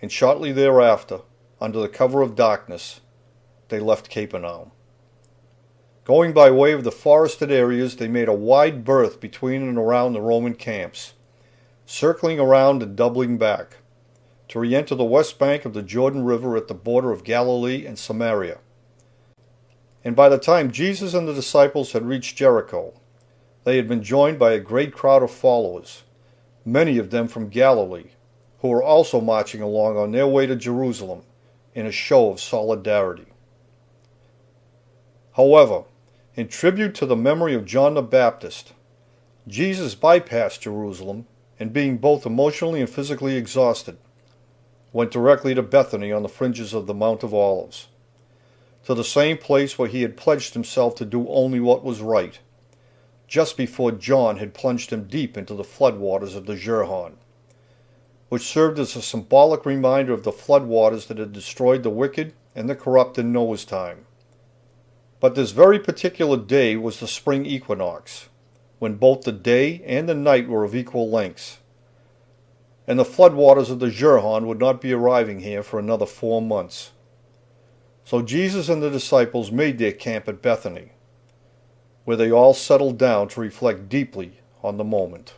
Speaker 1: and shortly thereafter, under the cover of darkness, they left Capernaum. Going by way of the forested areas, they made a wide berth between and around the Roman camps, circling around and doubling back, to re-enter the west bank of the Jordan River at the border of Galilee and Samaria. And by the time Jesus and the disciples had reached Jericho, they had been joined by a great crowd of followers, many of them from Galilee, who were also marching along on their way to Jerusalem in a show of solidarity. However, in tribute to the memory of John the Baptist, Jesus bypassed Jerusalem and, being both emotionally and physically exhausted, went directly to Bethany on the fringes of the Mount of Olives, to the same place where he had pledged himself to do only what was right, just before John had plunged him deep into the floodwaters of the Jordan, which served as a symbolic reminder of the floodwaters that had destroyed the wicked and the corrupt in Noah's time. But this very particular day was the spring equinox, when both the day and the night were of equal lengths, and the floodwaters of the Jordan would not be arriving here for another 4 months. So Jesus and the disciples made their camp at Bethany, where they all settled down to reflect deeply on the moment.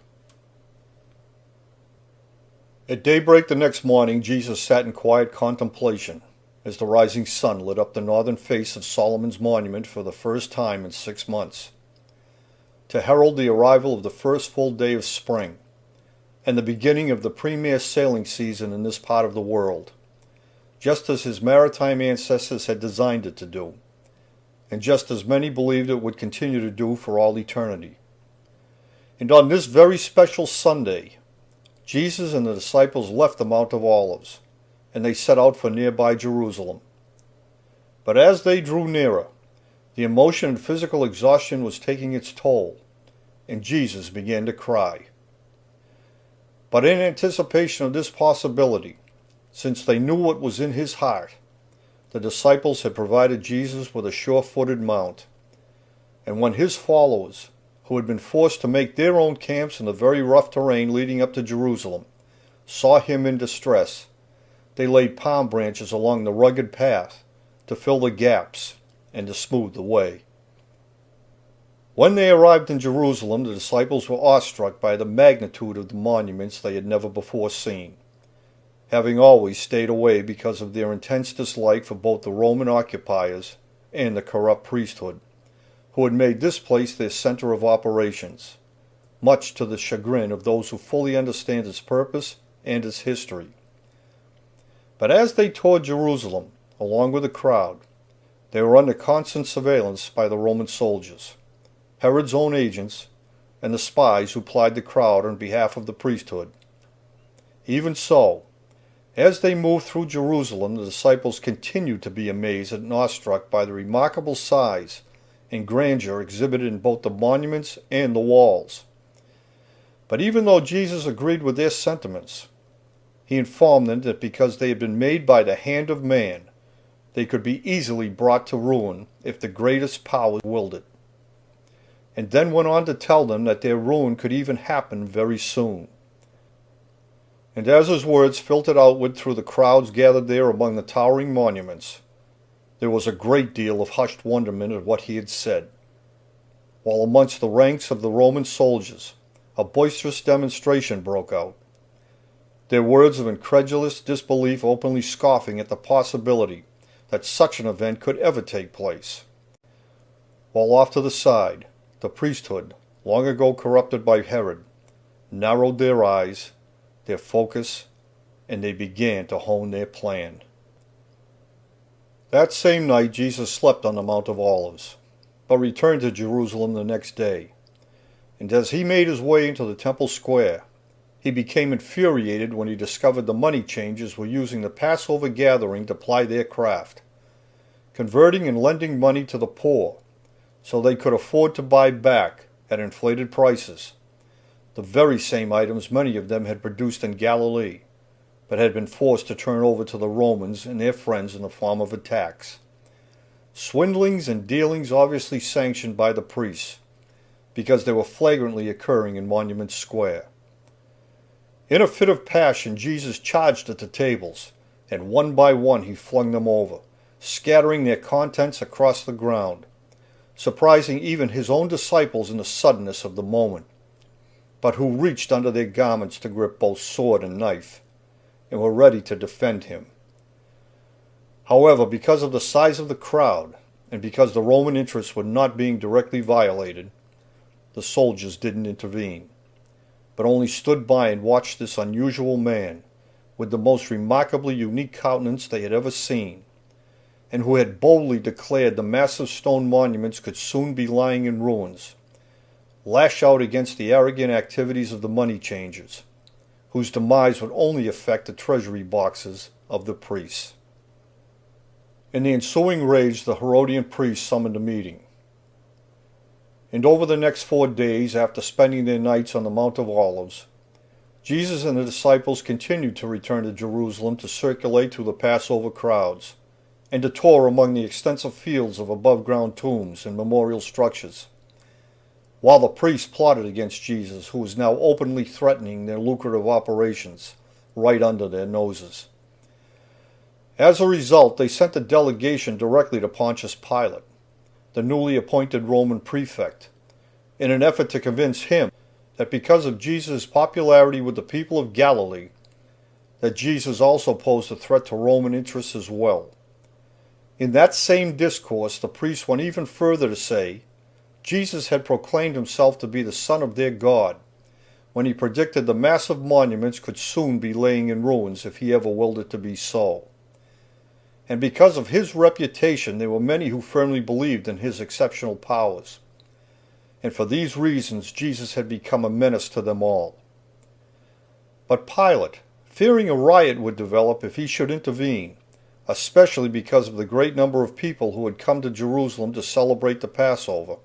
Speaker 1: At daybreak the next morning, Jesus sat in quiet contemplation as the rising sun lit up the northern face of Solomon's monument for the first time in 6 months, to herald the arrival of the first full day of spring and the beginning of the premier sailing season in this part of the world, just as his maritime ancestors had designed it to do, and just as many believed it would continue to do for all eternity. And on this very special Sunday, Jesus and the disciples left the Mount of Olives, and they set out for nearby Jerusalem. But as they drew nearer, the emotion and physical exhaustion was taking its toll, and Jesus began to cry. But in anticipation of this possibility, since they knew what was in his heart, the disciples had provided Jesus with a sure-footed mount, and when his followers, who had been forced to make their own camps in the very rough terrain leading up to Jerusalem, saw him in distress, they laid palm branches along the rugged path to fill the gaps and to smooth the way. When they arrived in Jerusalem, the disciples were awestruck by the magnitude of the monuments they had never before seen, having always stayed away because of their intense dislike for both the Roman occupiers and the corrupt priesthood, who had made this place their center of operations, much to the chagrin of those who fully understand its purpose and its history. But as they toured Jerusalem, along with the crowd. They were under constant surveillance by the Roman soldiers, Herod's own agents, and the spies who plied the crowd on behalf of the priesthood. Even so, as they moved through Jerusalem, the disciples continued to be amazed and awestruck by the remarkable size and grandeur exhibited in both the monuments and the walls. But even though Jesus agreed with their sentiments, he informed them that because they had been made by the hand of man, they could be easily brought to ruin if the greatest power willed it. And then went on to tell them that their ruin could even happen very soon. And as his words filtered outward through the crowds gathered there among the towering monuments, there was a great deal of hushed wonderment at what he had said, while amongst the ranks of the Roman soldiers a boisterous demonstration broke out, their words of incredulous disbelief openly scoffing at the possibility that such an event could ever take place. While off to the side, the priesthood, long ago corrupted by Herod, narrowed their eyes, their focus, and they began to hone their plan. That same night Jesus slept on the Mount of Olives, but returned to Jerusalem the next day. And as he made his way into the temple square, he became infuriated when he discovered the money changers were using the Passover gathering to ply their craft, converting and lending money to the poor so they could afford to buy back, at inflated prices, the very same items many of them had produced in Galilee, but had been forced to turn over to the Romans and their friends in the form of a tax. Swindlings and dealings obviously sanctioned by the priests, because they were flagrantly occurring in Monument Square. In a fit of passion, Jesus charged at the tables, and one by one he flung them over, scattering their contents across the ground, surprising even his own disciples in the suddenness of the moment, but who reached under their garments to grip both sword and knife, and were ready to defend him. However, because of the size of the crowd, and because the Roman interests were not being directly violated, the soldiers didn't intervene, but only stood by and watched this unusual man, with the most remarkably unique countenance they had ever seen, and who had boldly declared the massive stone monuments could soon be lying in ruins, lash out against the arrogant activities of the money changers, whose demise would only affect the treasury boxes of the priests. In the ensuing rage, the Herodian priests summoned a meeting. And over the next 4 days, after spending their nights on the Mount of Olives, Jesus and the disciples continued to return to Jerusalem to circulate through the Passover crowds, and to tour among the extensive fields of above-ground tombs and memorial structures, while the priests plotted against Jesus, who was now openly threatening their lucrative operations right under their noses. As a result, they sent a delegation directly to Pontius Pilate, the newly appointed Roman prefect, in an effort to convince him that because of Jesus' popularity with the people of Galilee, that Jesus also posed a threat to Roman interests as well. In that same discourse, the priests went even further to say Jesus had proclaimed himself to be the Son of their God, when he predicted the massive monuments could soon be laying in ruins if he ever willed it to be so. And because of his reputation, there were many who firmly believed in his exceptional powers. And for these reasons, Jesus had become a menace to them all. But Pilate, fearing a riot would develop if he should intervene, especially because of the great number of people who had come to Jerusalem to celebrate the Passover,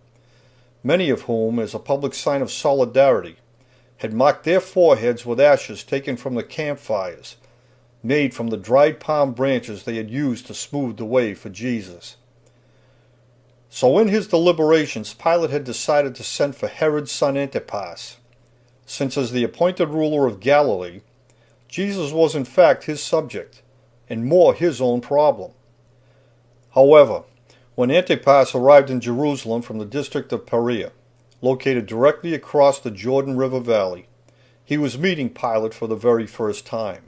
Speaker 1: many of whom, as a public sign of solidarity, had marked their foreheads with ashes taken from the campfires, made from the dried palm branches they had used to smooth the way for Jesus. So in his deliberations, Pilate had decided to send for Herod's son Antipas, since as the appointed ruler of Galilee, Jesus was in fact his subject, and more his own problem. However, when Antipas arrived in Jerusalem from the district of Perea, located directly across the Jordan River Valley, he was meeting Pilate for the very first time.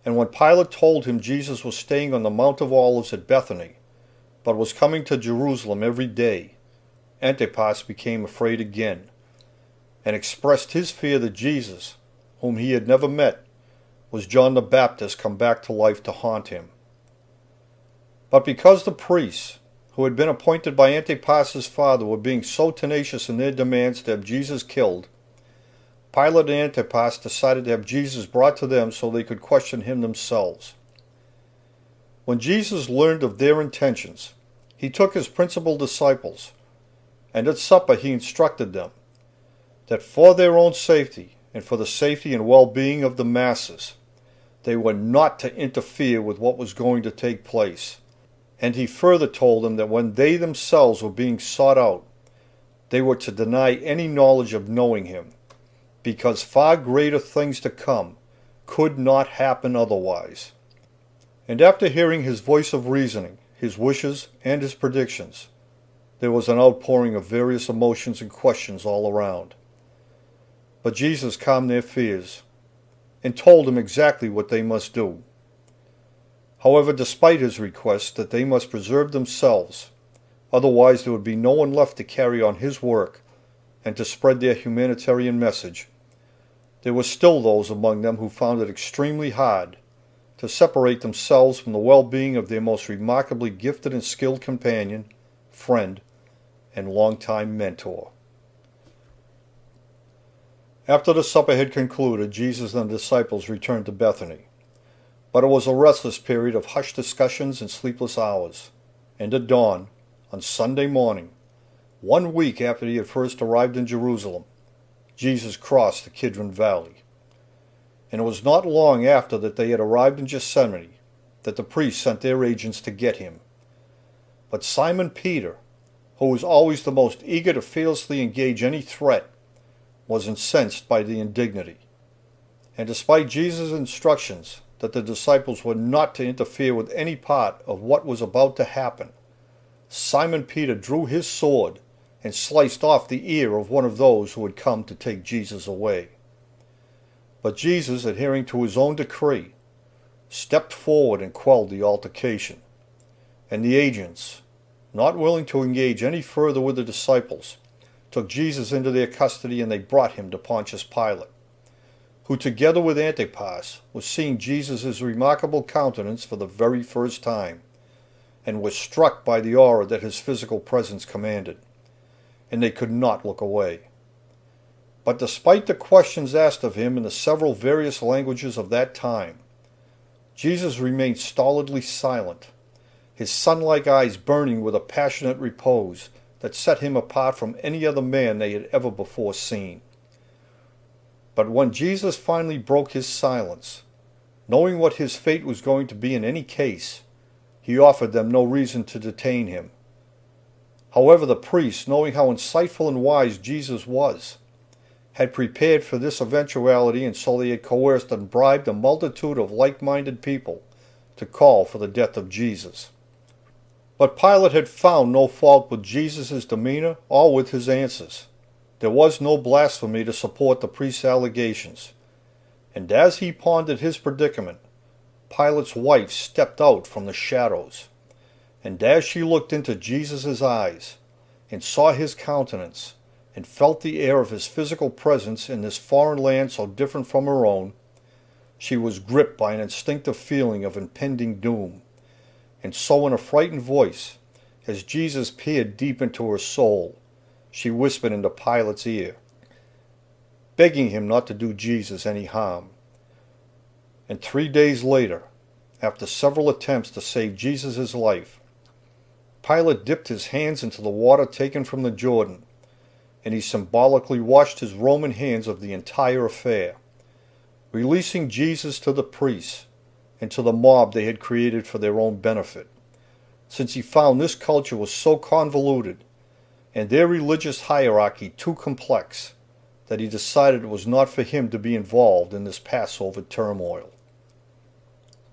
Speaker 1: And when Pilate told him Jesus was staying on the Mount of Olives at Bethany, but was coming to Jerusalem every day, Antipas became afraid again, and expressed his fear that Jesus, whom he had never met, was John the Baptist come back to life to haunt him. But because the priests, who had been appointed by Antipas's father, were being so tenacious in their demands to have Jesus killed, Pilate and Antipas decided to have Jesus brought to them so they could question him themselves. When Jesus learned of their intentions, he took his principal disciples, and at supper he instructed them that for their own safety and for the safety and well-being of the masses, they were not to interfere with what was going to take place. And he further told them that when they themselves were being sought out, they were to deny any knowledge of knowing him, because far greater things to come could not happen otherwise. And after hearing his voice of reasoning, his wishes, and his predictions, there was an outpouring of various emotions and questions all around. But Jesus calmed their fears and told them exactly what they must do. However, despite his request that they must preserve themselves, otherwise there would be no one left to carry on his work and to spread their humanitarian message, there were still those among them who found it extremely hard to separate themselves from the well-being of their most remarkably gifted and skilled companion, friend, and longtime mentor. After the supper had concluded, Jesus and the disciples returned to Bethany. But it was a restless period of hushed discussions and sleepless hours. And at dawn, on Sunday morning, 1 week after he had first arrived in Jerusalem, Jesus crossed the Kidron Valley. And it was not long after that they had arrived in Gethsemane that the priests sent their agents to get him. But Simon Peter, who was always the most eager to fearlessly engage any threat, was incensed by the indignity. And despite Jesus' instructions that the disciples were not to interfere with any part of what was about to happen, Simon Peter drew his sword and sliced off the ear of one of those who had come to take Jesus away. But Jesus, adhering to his own decree, stepped forward and quelled the altercation. And the agents, not willing to engage any further with the disciples, took Jesus into their custody, and they brought him to Pontius Pilate, who together with Antipas was seeing Jesus' remarkable countenance for the very first time, and was struck by the aura that his physical presence commanded, and they could not look away. But despite the questions asked of him in the several various languages of that time, Jesus remained stolidly silent, his sun-like eyes burning with a passionate repose that set him apart from any other man they had ever before seen. But when Jesus finally broke his silence, knowing what his fate was going to be in any case, he offered them no reason to detain him. However, the priests, knowing how insightful and wise Jesus was, had prepared for this eventuality, and so they had coerced and bribed a multitude of like-minded people to call for the death of Jesus. But Pilate had found no fault with Jesus' demeanor or with his answers. There was no blasphemy to support the priest's allegations. And as he pondered his predicament, Pilate's wife stepped out from the shadows. And as she looked into Jesus' eyes, and saw his countenance, and felt the air of his physical presence in this foreign land so different from her own, she was gripped by an instinctive feeling of impending doom. And so in a frightened voice, as Jesus peered deep into her soul, she whispered into Pilate's ear, begging him not to do Jesus any harm. And 3 days later, after several attempts to save Jesus' life, Pilate dipped his hands into the water taken from the Jordan, and he symbolically washed his Roman hands of the entire affair, releasing Jesus to the priests and to the mob they had created for their own benefit, since he found this culture was so convoluted and their religious hierarchy too complex that he decided it was not for him to be involved in this Passover turmoil.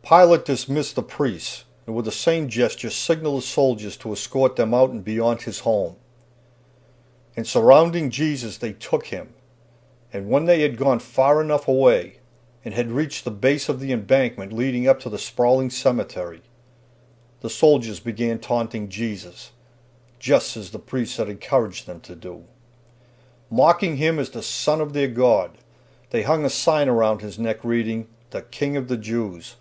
Speaker 1: Pilate dismissed the priests, and with the same gesture signaled the soldiers to escort them out and beyond his home. And surrounding Jesus they took him, and when they had gone far enough away, and had reached the base of the embankment leading up to the sprawling cemetery, the soldiers began taunting Jesus, just as the priests had encouraged them to do. Mocking him as the son of their God, they hung a sign around his neck reading, "The King of the Jews,"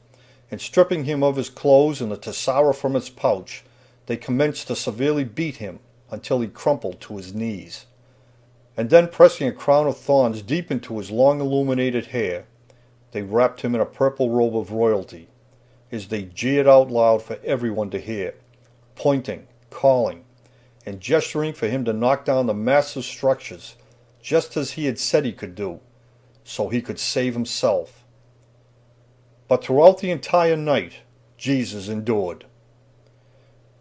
Speaker 1: and stripping him of his clothes and the tessera from its pouch, they commenced to severely beat him until he crumpled to his knees. And then, pressing a crown of thorns deep into his long illuminated hair, they wrapped him in a purple robe of royalty, as they jeered out loud for everyone to hear, pointing, calling, and gesturing for him to knock down the massive structures, just as he had said he could do, so he could save himself. But throughout the entire night, Jesus endured.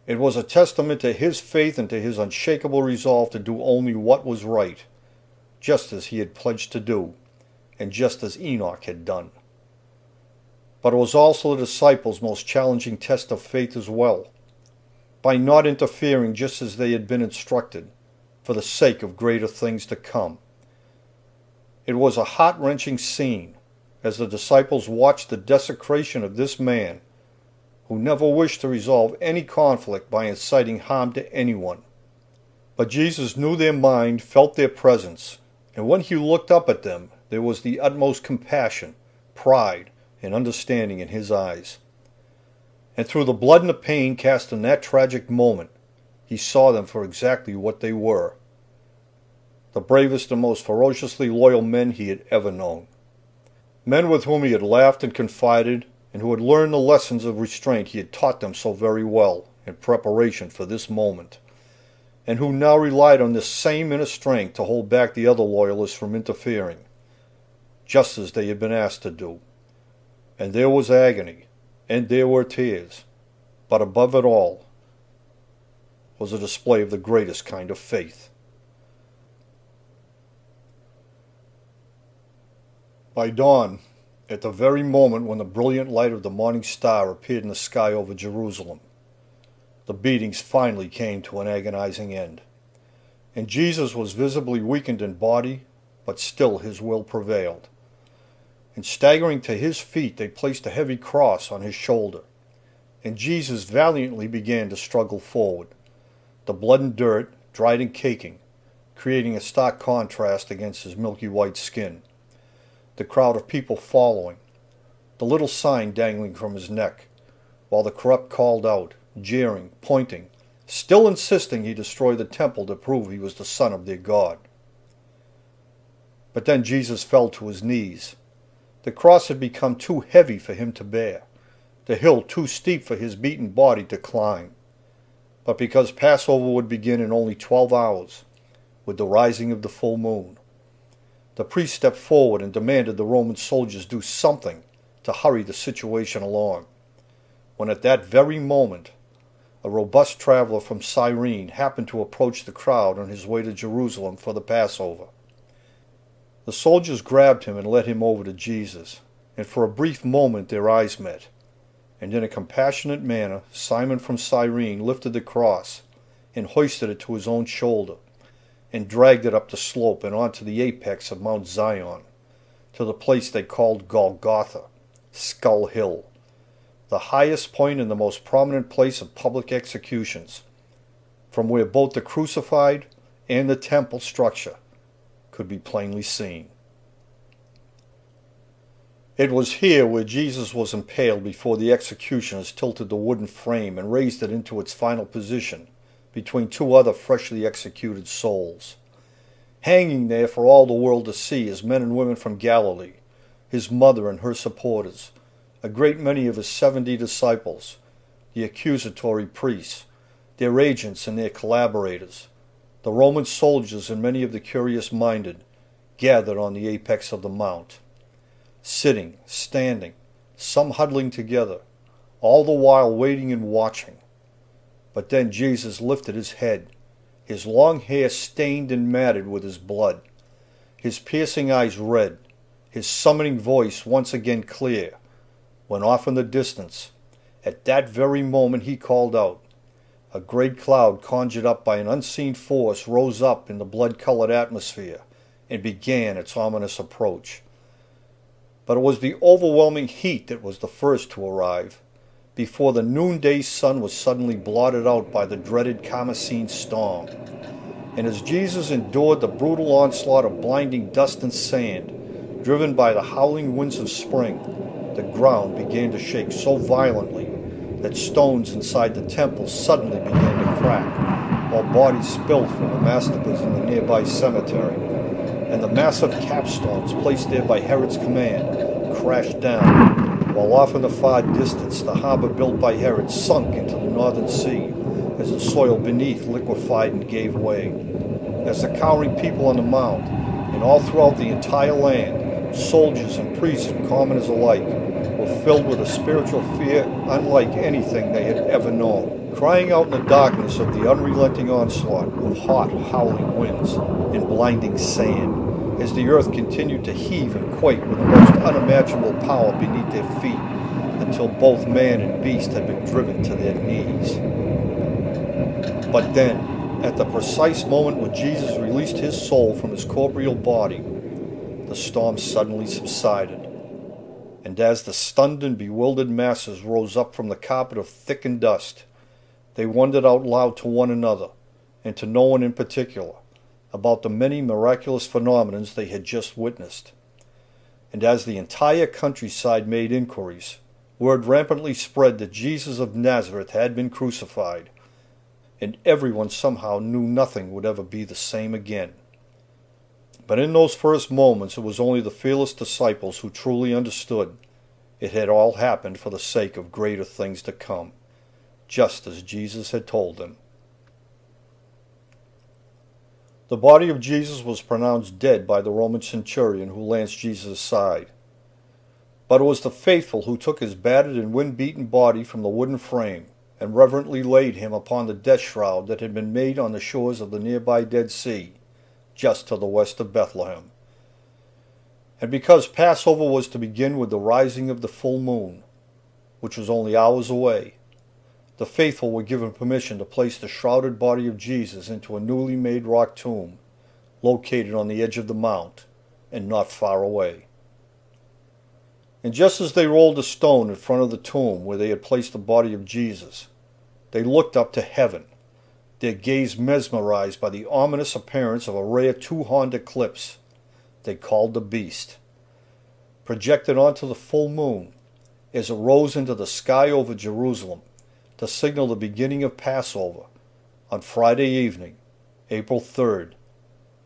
Speaker 1: It was a testament to his faith and to his unshakable resolve to do only what was right, just as he had pledged to do, and just as Enoch had done. But it was also the disciples' most challenging test of faith as well, by not interfering just as they had been instructed, for the sake of greater things to come. It was a heart-wrenching scene as the disciples watched the desecration of this man who never wished to resolve any conflict by inciting harm to anyone. But Jesus knew their mind, felt their presence, and when he looked up at them, there was the utmost compassion, pride, and understanding in his eyes. And through the blood and the pain cast in that tragic moment, he saw them for exactly what they were: the bravest and most ferociously loyal men he had ever known. Men with whom he had laughed and confided, and who had learned the lessons of restraint he had taught them so very well in preparation for this moment, and who now relied on this same inner strength to hold back the other loyalists from interfering, just as they had been asked to do. And there was agony, and there were tears, but above it all was a display of the greatest kind of faith. By dawn, at the very moment when the brilliant light of the morning star appeared in the sky over Jerusalem, the beatings finally came to an agonizing end, and Jesus was visibly weakened in body, but still his will prevailed. And staggering to his feet, they placed a heavy cross on his shoulder, and Jesus valiantly began to struggle forward, the blood and dirt, dried and caking, creating a stark contrast against his milky white skin. The crowd of people following, the little sign dangling from his neck, while the corrupt called out, jeering, pointing, still insisting he destroy the temple to prove he was the son of their God. But then Jesus fell to his knees. The cross had become too heavy for him to bear, the hill too steep for his beaten body to climb. But because Passover would begin in only 12 hours, with the rising of the full moon, the priest stepped forward and demanded the Roman soldiers do something to hurry the situation along, when at that very moment a robust traveler from Syrian happened to approach the crowd on his way to Jerusalem for the Passover. The soldiers grabbed him and led him over to Jesus, and for a brief moment their eyes met, and in a compassionate manner Simon from Cyrene lifted the cross and hoisted it to his own shoulder, and dragged it up the slope and onto the apex of Mount Zion, to the place they called Golgotha, Skull Hill, the highest point and the most prominent place of public executions, from where both the crucified and the temple structure could be plainly seen. It was here where Jesus was impaled before the executioners tilted the wooden frame and raised it into its final position between two other freshly executed souls. Hanging there for all the world to see is men and women from Galilee, his mother and her supporters, a great many of his 70 disciples, the accusatory priests, their agents and their collaborators, the Roman soldiers and many of the curious-minded, gathered on the apex of the mount, sitting, standing, some huddling together, all the while waiting and watching. But then Jesus lifted his head, his long hair stained and matted with his blood, his piercing eyes red, his summoning voice once again clear, when off in the distance, at that very moment he called out, a great cloud conjured up by an unseen force rose up in the blood-colored atmosphere and began its ominous approach. But it was the overwhelming heat that was the first to arrive, before the noonday sun was suddenly blotted out by the dreaded Damascene storm. And as Jesus endured the brutal onslaught of blinding dust and sand, driven by the howling winds of spring, the ground began to shake so violently that stones inside the temple suddenly began to crack, while bodies spilled from the mastabas in the nearby cemetery, and the massive capstones placed there by Herod's command crashed down, while off in the far distance the harbor built by Herod sunk into the northern sea as the soil beneath liquefied and gave way. As the cowering people on the mount, and all throughout the entire land, soldiers and priests and commoners alike, were filled with a spiritual fear unlike anything they had ever known, crying out in the darkness of the unrelenting onslaught of hot, howling winds and blinding sand, as the earth continued to heave and quake with the most unimaginable power beneath their feet, until both man and beast had been driven to their knees. But then, at the precise moment when Jesus released his soul from his corporeal body, the storm suddenly subsided. And as the stunned and bewildered masses rose up from the carpet of thickened dust, they wondered out loud to one another, and to no one in particular, about the many miraculous phenomena they had just witnessed. And as the entire countryside made inquiries, word rampantly spread that Jesus of Nazareth had been crucified, and everyone somehow knew nothing would ever be the same again. But in those first moments it was only the fearless disciples who truly understood it had all happened for the sake of greater things to come, just as Jesus had told them. The body of Jesus was pronounced dead by the Roman centurion who lanced Jesus aside. But it was the faithful who took his battered and wind-beaten body from the wooden frame and reverently laid him upon the death shroud that had been made on the shores of the nearby Dead Sea, just to the west of Bethlehem. And because Passover was to begin with the rising of the full moon, which was only hours away, the faithful were given permission to place the shrouded body of Jesus into a newly made rock tomb located on the edge of the mount and not far away. And just as they rolled a stone in front of the tomb where they had placed the body of Jesus, they looked up to heaven, their gaze mesmerized by the ominous appearance of a rare two-horned eclipse they called the Beast, projected onto the full moon as it rose into the sky over Jerusalem to signal the beginning of Passover on Friday evening, April 3rd,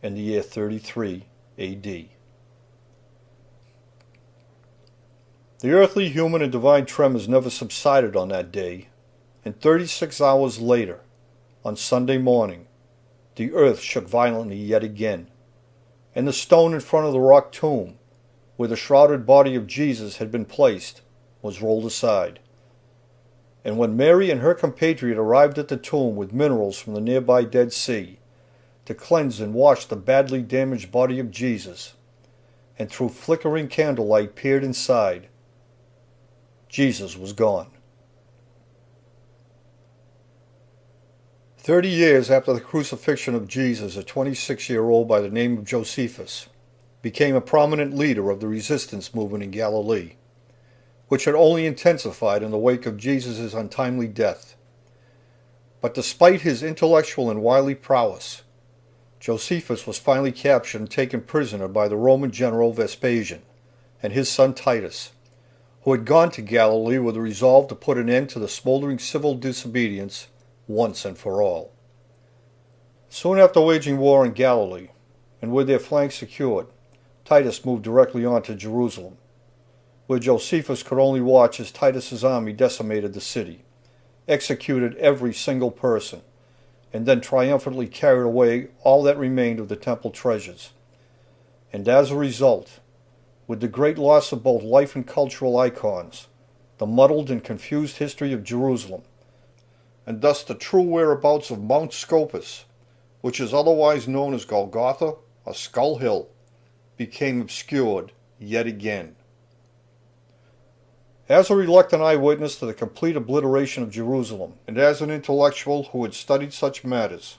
Speaker 1: in the year 33 A.D. The earthly, human, and divine tremors never subsided on that day, and 36 hours later, on Sunday morning, the earth shook violently yet again, and the stone in front of the rock tomb, where the shrouded body of Jesus had been placed, was rolled aside. And when Mary and her compatriot arrived at the tomb with minerals from the nearby Dead Sea, to cleanse and wash the badly damaged body of Jesus, and through flickering candlelight peered inside, Jesus was gone. 30 years after the crucifixion of Jesus, a 26-year-old by the name of Josephus became a prominent leader of the resistance movement in Galilee, which had only intensified in the wake of Jesus' untimely death. But despite his intellectual and wily prowess, Josephus was finally captured and taken prisoner by the Roman general Vespasian and his son Titus, who had gone to Galilee with a resolve to put an end to the smoldering civil disobedience once and for all. Soon after waging war in Galilee, and with their flanks secured, Titus moved directly on to Jerusalem, where Josephus could only watch as Titus's army decimated the city, executed every single person, and then triumphantly carried away all that remained of the temple treasures. And as a result, with the great loss of both life and cultural icons, the muddled and confused history of Jerusalem, and thus the true whereabouts of Mount Scopus, which is otherwise known as Golgotha or Skull Hill, became obscured yet again. As a reluctant eyewitness to the complete obliteration of Jerusalem, and as an intellectual who had studied such matters,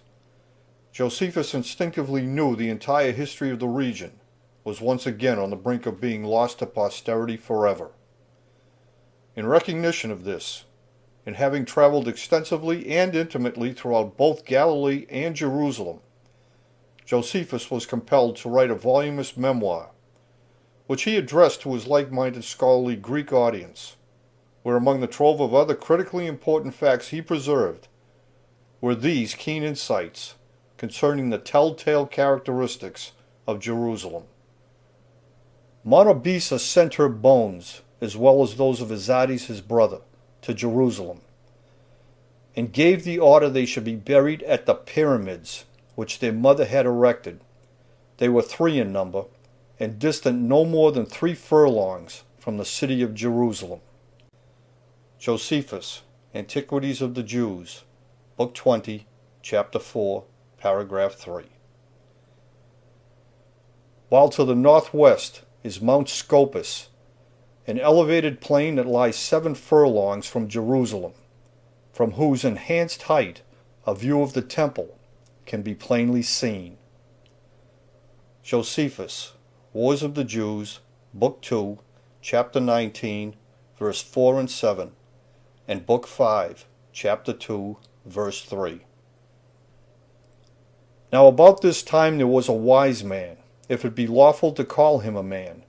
Speaker 1: Josephus instinctively knew the entire history of the region was once again on the brink of being lost to posterity forever. In recognition of this, and having traveled extensively and intimately throughout both Galilee and Jerusalem, Josephus was compelled to write a voluminous memoir, which he addressed to his like-minded scholarly Greek audience, where among the trove of other critically important facts he preserved were these keen insights concerning the telltale characteristics of Jerusalem. Monobisa sent her bones, as well as those of Euphrates his brother, to Jerusalem, and gave the order they should be buried at the pyramids which their mother had erected. They were 3 in number, and distant no more than 3 furlongs from the city of Jerusalem. Josephus, Antiquities of the Jews, Book 20, Chapter 4, Paragraph 3. While to the northwest is Mount Scopus, an elevated plain that lies 7 furlongs from Jerusalem, from whose enhanced height a view of the temple can be plainly seen. Josephus, Wars of the Jews, Book 2, Chapter 19, verse 4 and 7, and Book 5, Chapter 2, verse 3. Now about this time there was a wise man, if it be lawful to call him a man,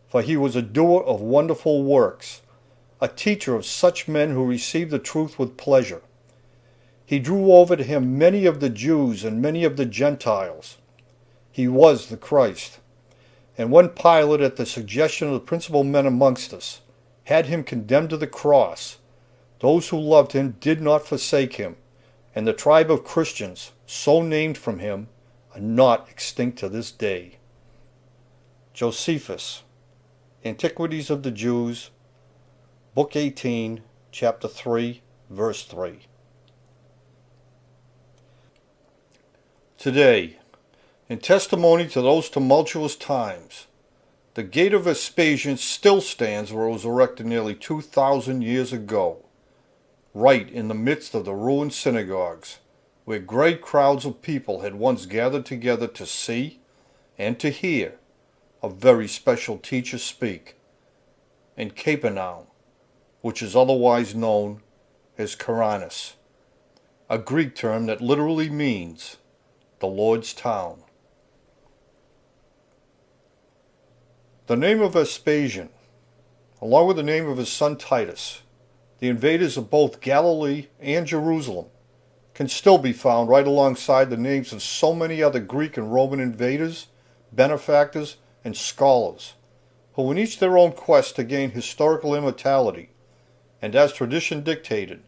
Speaker 1: for he was a doer of wonderful works, a teacher of such men who received the truth with pleasure. He drew over to him many of the Jews and many of the Gentiles. He was the Christ. And when Pilate, at the suggestion of the principal men amongst us, had him condemned to the cross, those who loved him did not forsake him, and the tribe of Christians, so named from him, are not extinct to this day. Josephus, Antiquities of the Jews, Book 18, Chapter 3, verse 3. Today, in testimony to those tumultuous times, the gate of Vespasian still stands where it was erected nearly 2,000 years ago, right in the midst of the ruined synagogues, where great crowds of people had once gathered together to see and to hear a very special teacher speak, and Capernaum, which is otherwise known as Karanis, a Greek term that literally means the Lord's town. The name of Vespasian, along with the name of his son Titus, the invaders of both Galilee and Jerusalem, can still be found right alongside the names of so many other Greek and Roman invaders, benefactors, and scholars, who in each their own quest to gain historical immortality, and as tradition dictated,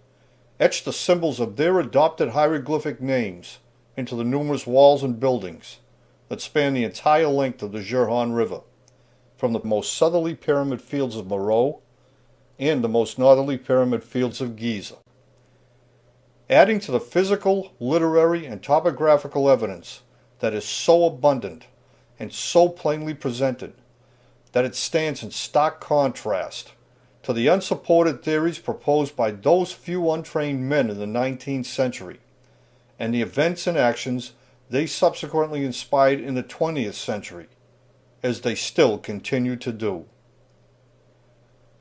Speaker 1: etched the symbols of their adopted hieroglyphic names into the numerous walls and buildings that span the entire length of the Jurhan River, from the most southerly pyramid fields of Morocco and the most northerly pyramid fields of Giza. Adding to the physical, literary, and topographical evidence that is so abundant and so plainly presented that it stands in stark contrast to the unsupported theories proposed by those few untrained men in the 19th century, and the events and actions they subsequently inspired in the 20th century, as they still continue to do.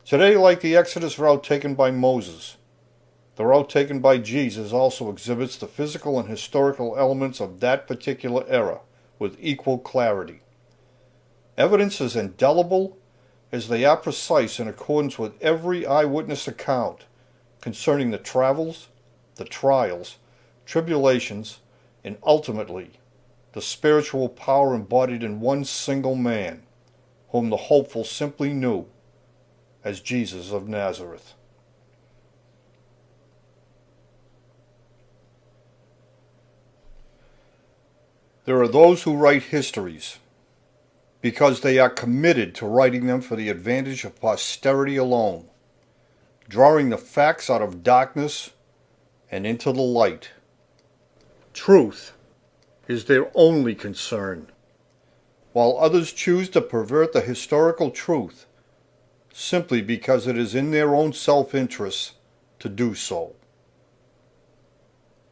Speaker 1: Today, like the Exodus route taken by Moses, the route taken by Jesus also exhibits the physical and historical elements of that particular era with equal clarity. Evidence is indelible as they are precise in accordance with every eyewitness account concerning the travels, the trials, tribulations, and ultimately the spiritual power embodied in one single man, whom the hopeful simply knew as Jesus of Nazareth. There are those who write histories because they are committed to writing them for the advantage of posterity alone, drawing the facts out of darkness and into the light. Truth is their only concern, while others choose to pervert the historical truth simply because it is in their own self-interest to do so.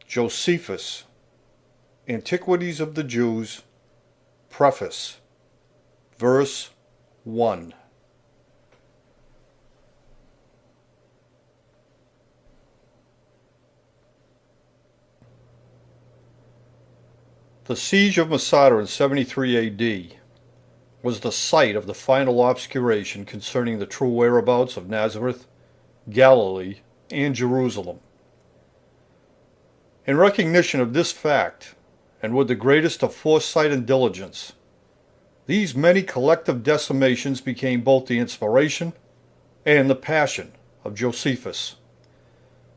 Speaker 1: Josephus, Antiquities of the Jews, Preface, Verse 1. The siege of Masada in 73 AD was the site of the final obscuration concerning the true whereabouts of Nazareth, Galilee, and Jerusalem. In recognition of this fact, and with the greatest of foresight and diligence, these many collective decimations became both the inspiration and the passion of Josephus,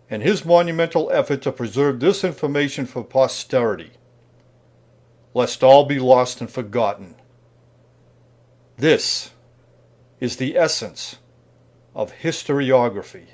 Speaker 1: and his monumental effort to preserve this information for posterity, lest all be lost and forgotten. This is the essence of historiography.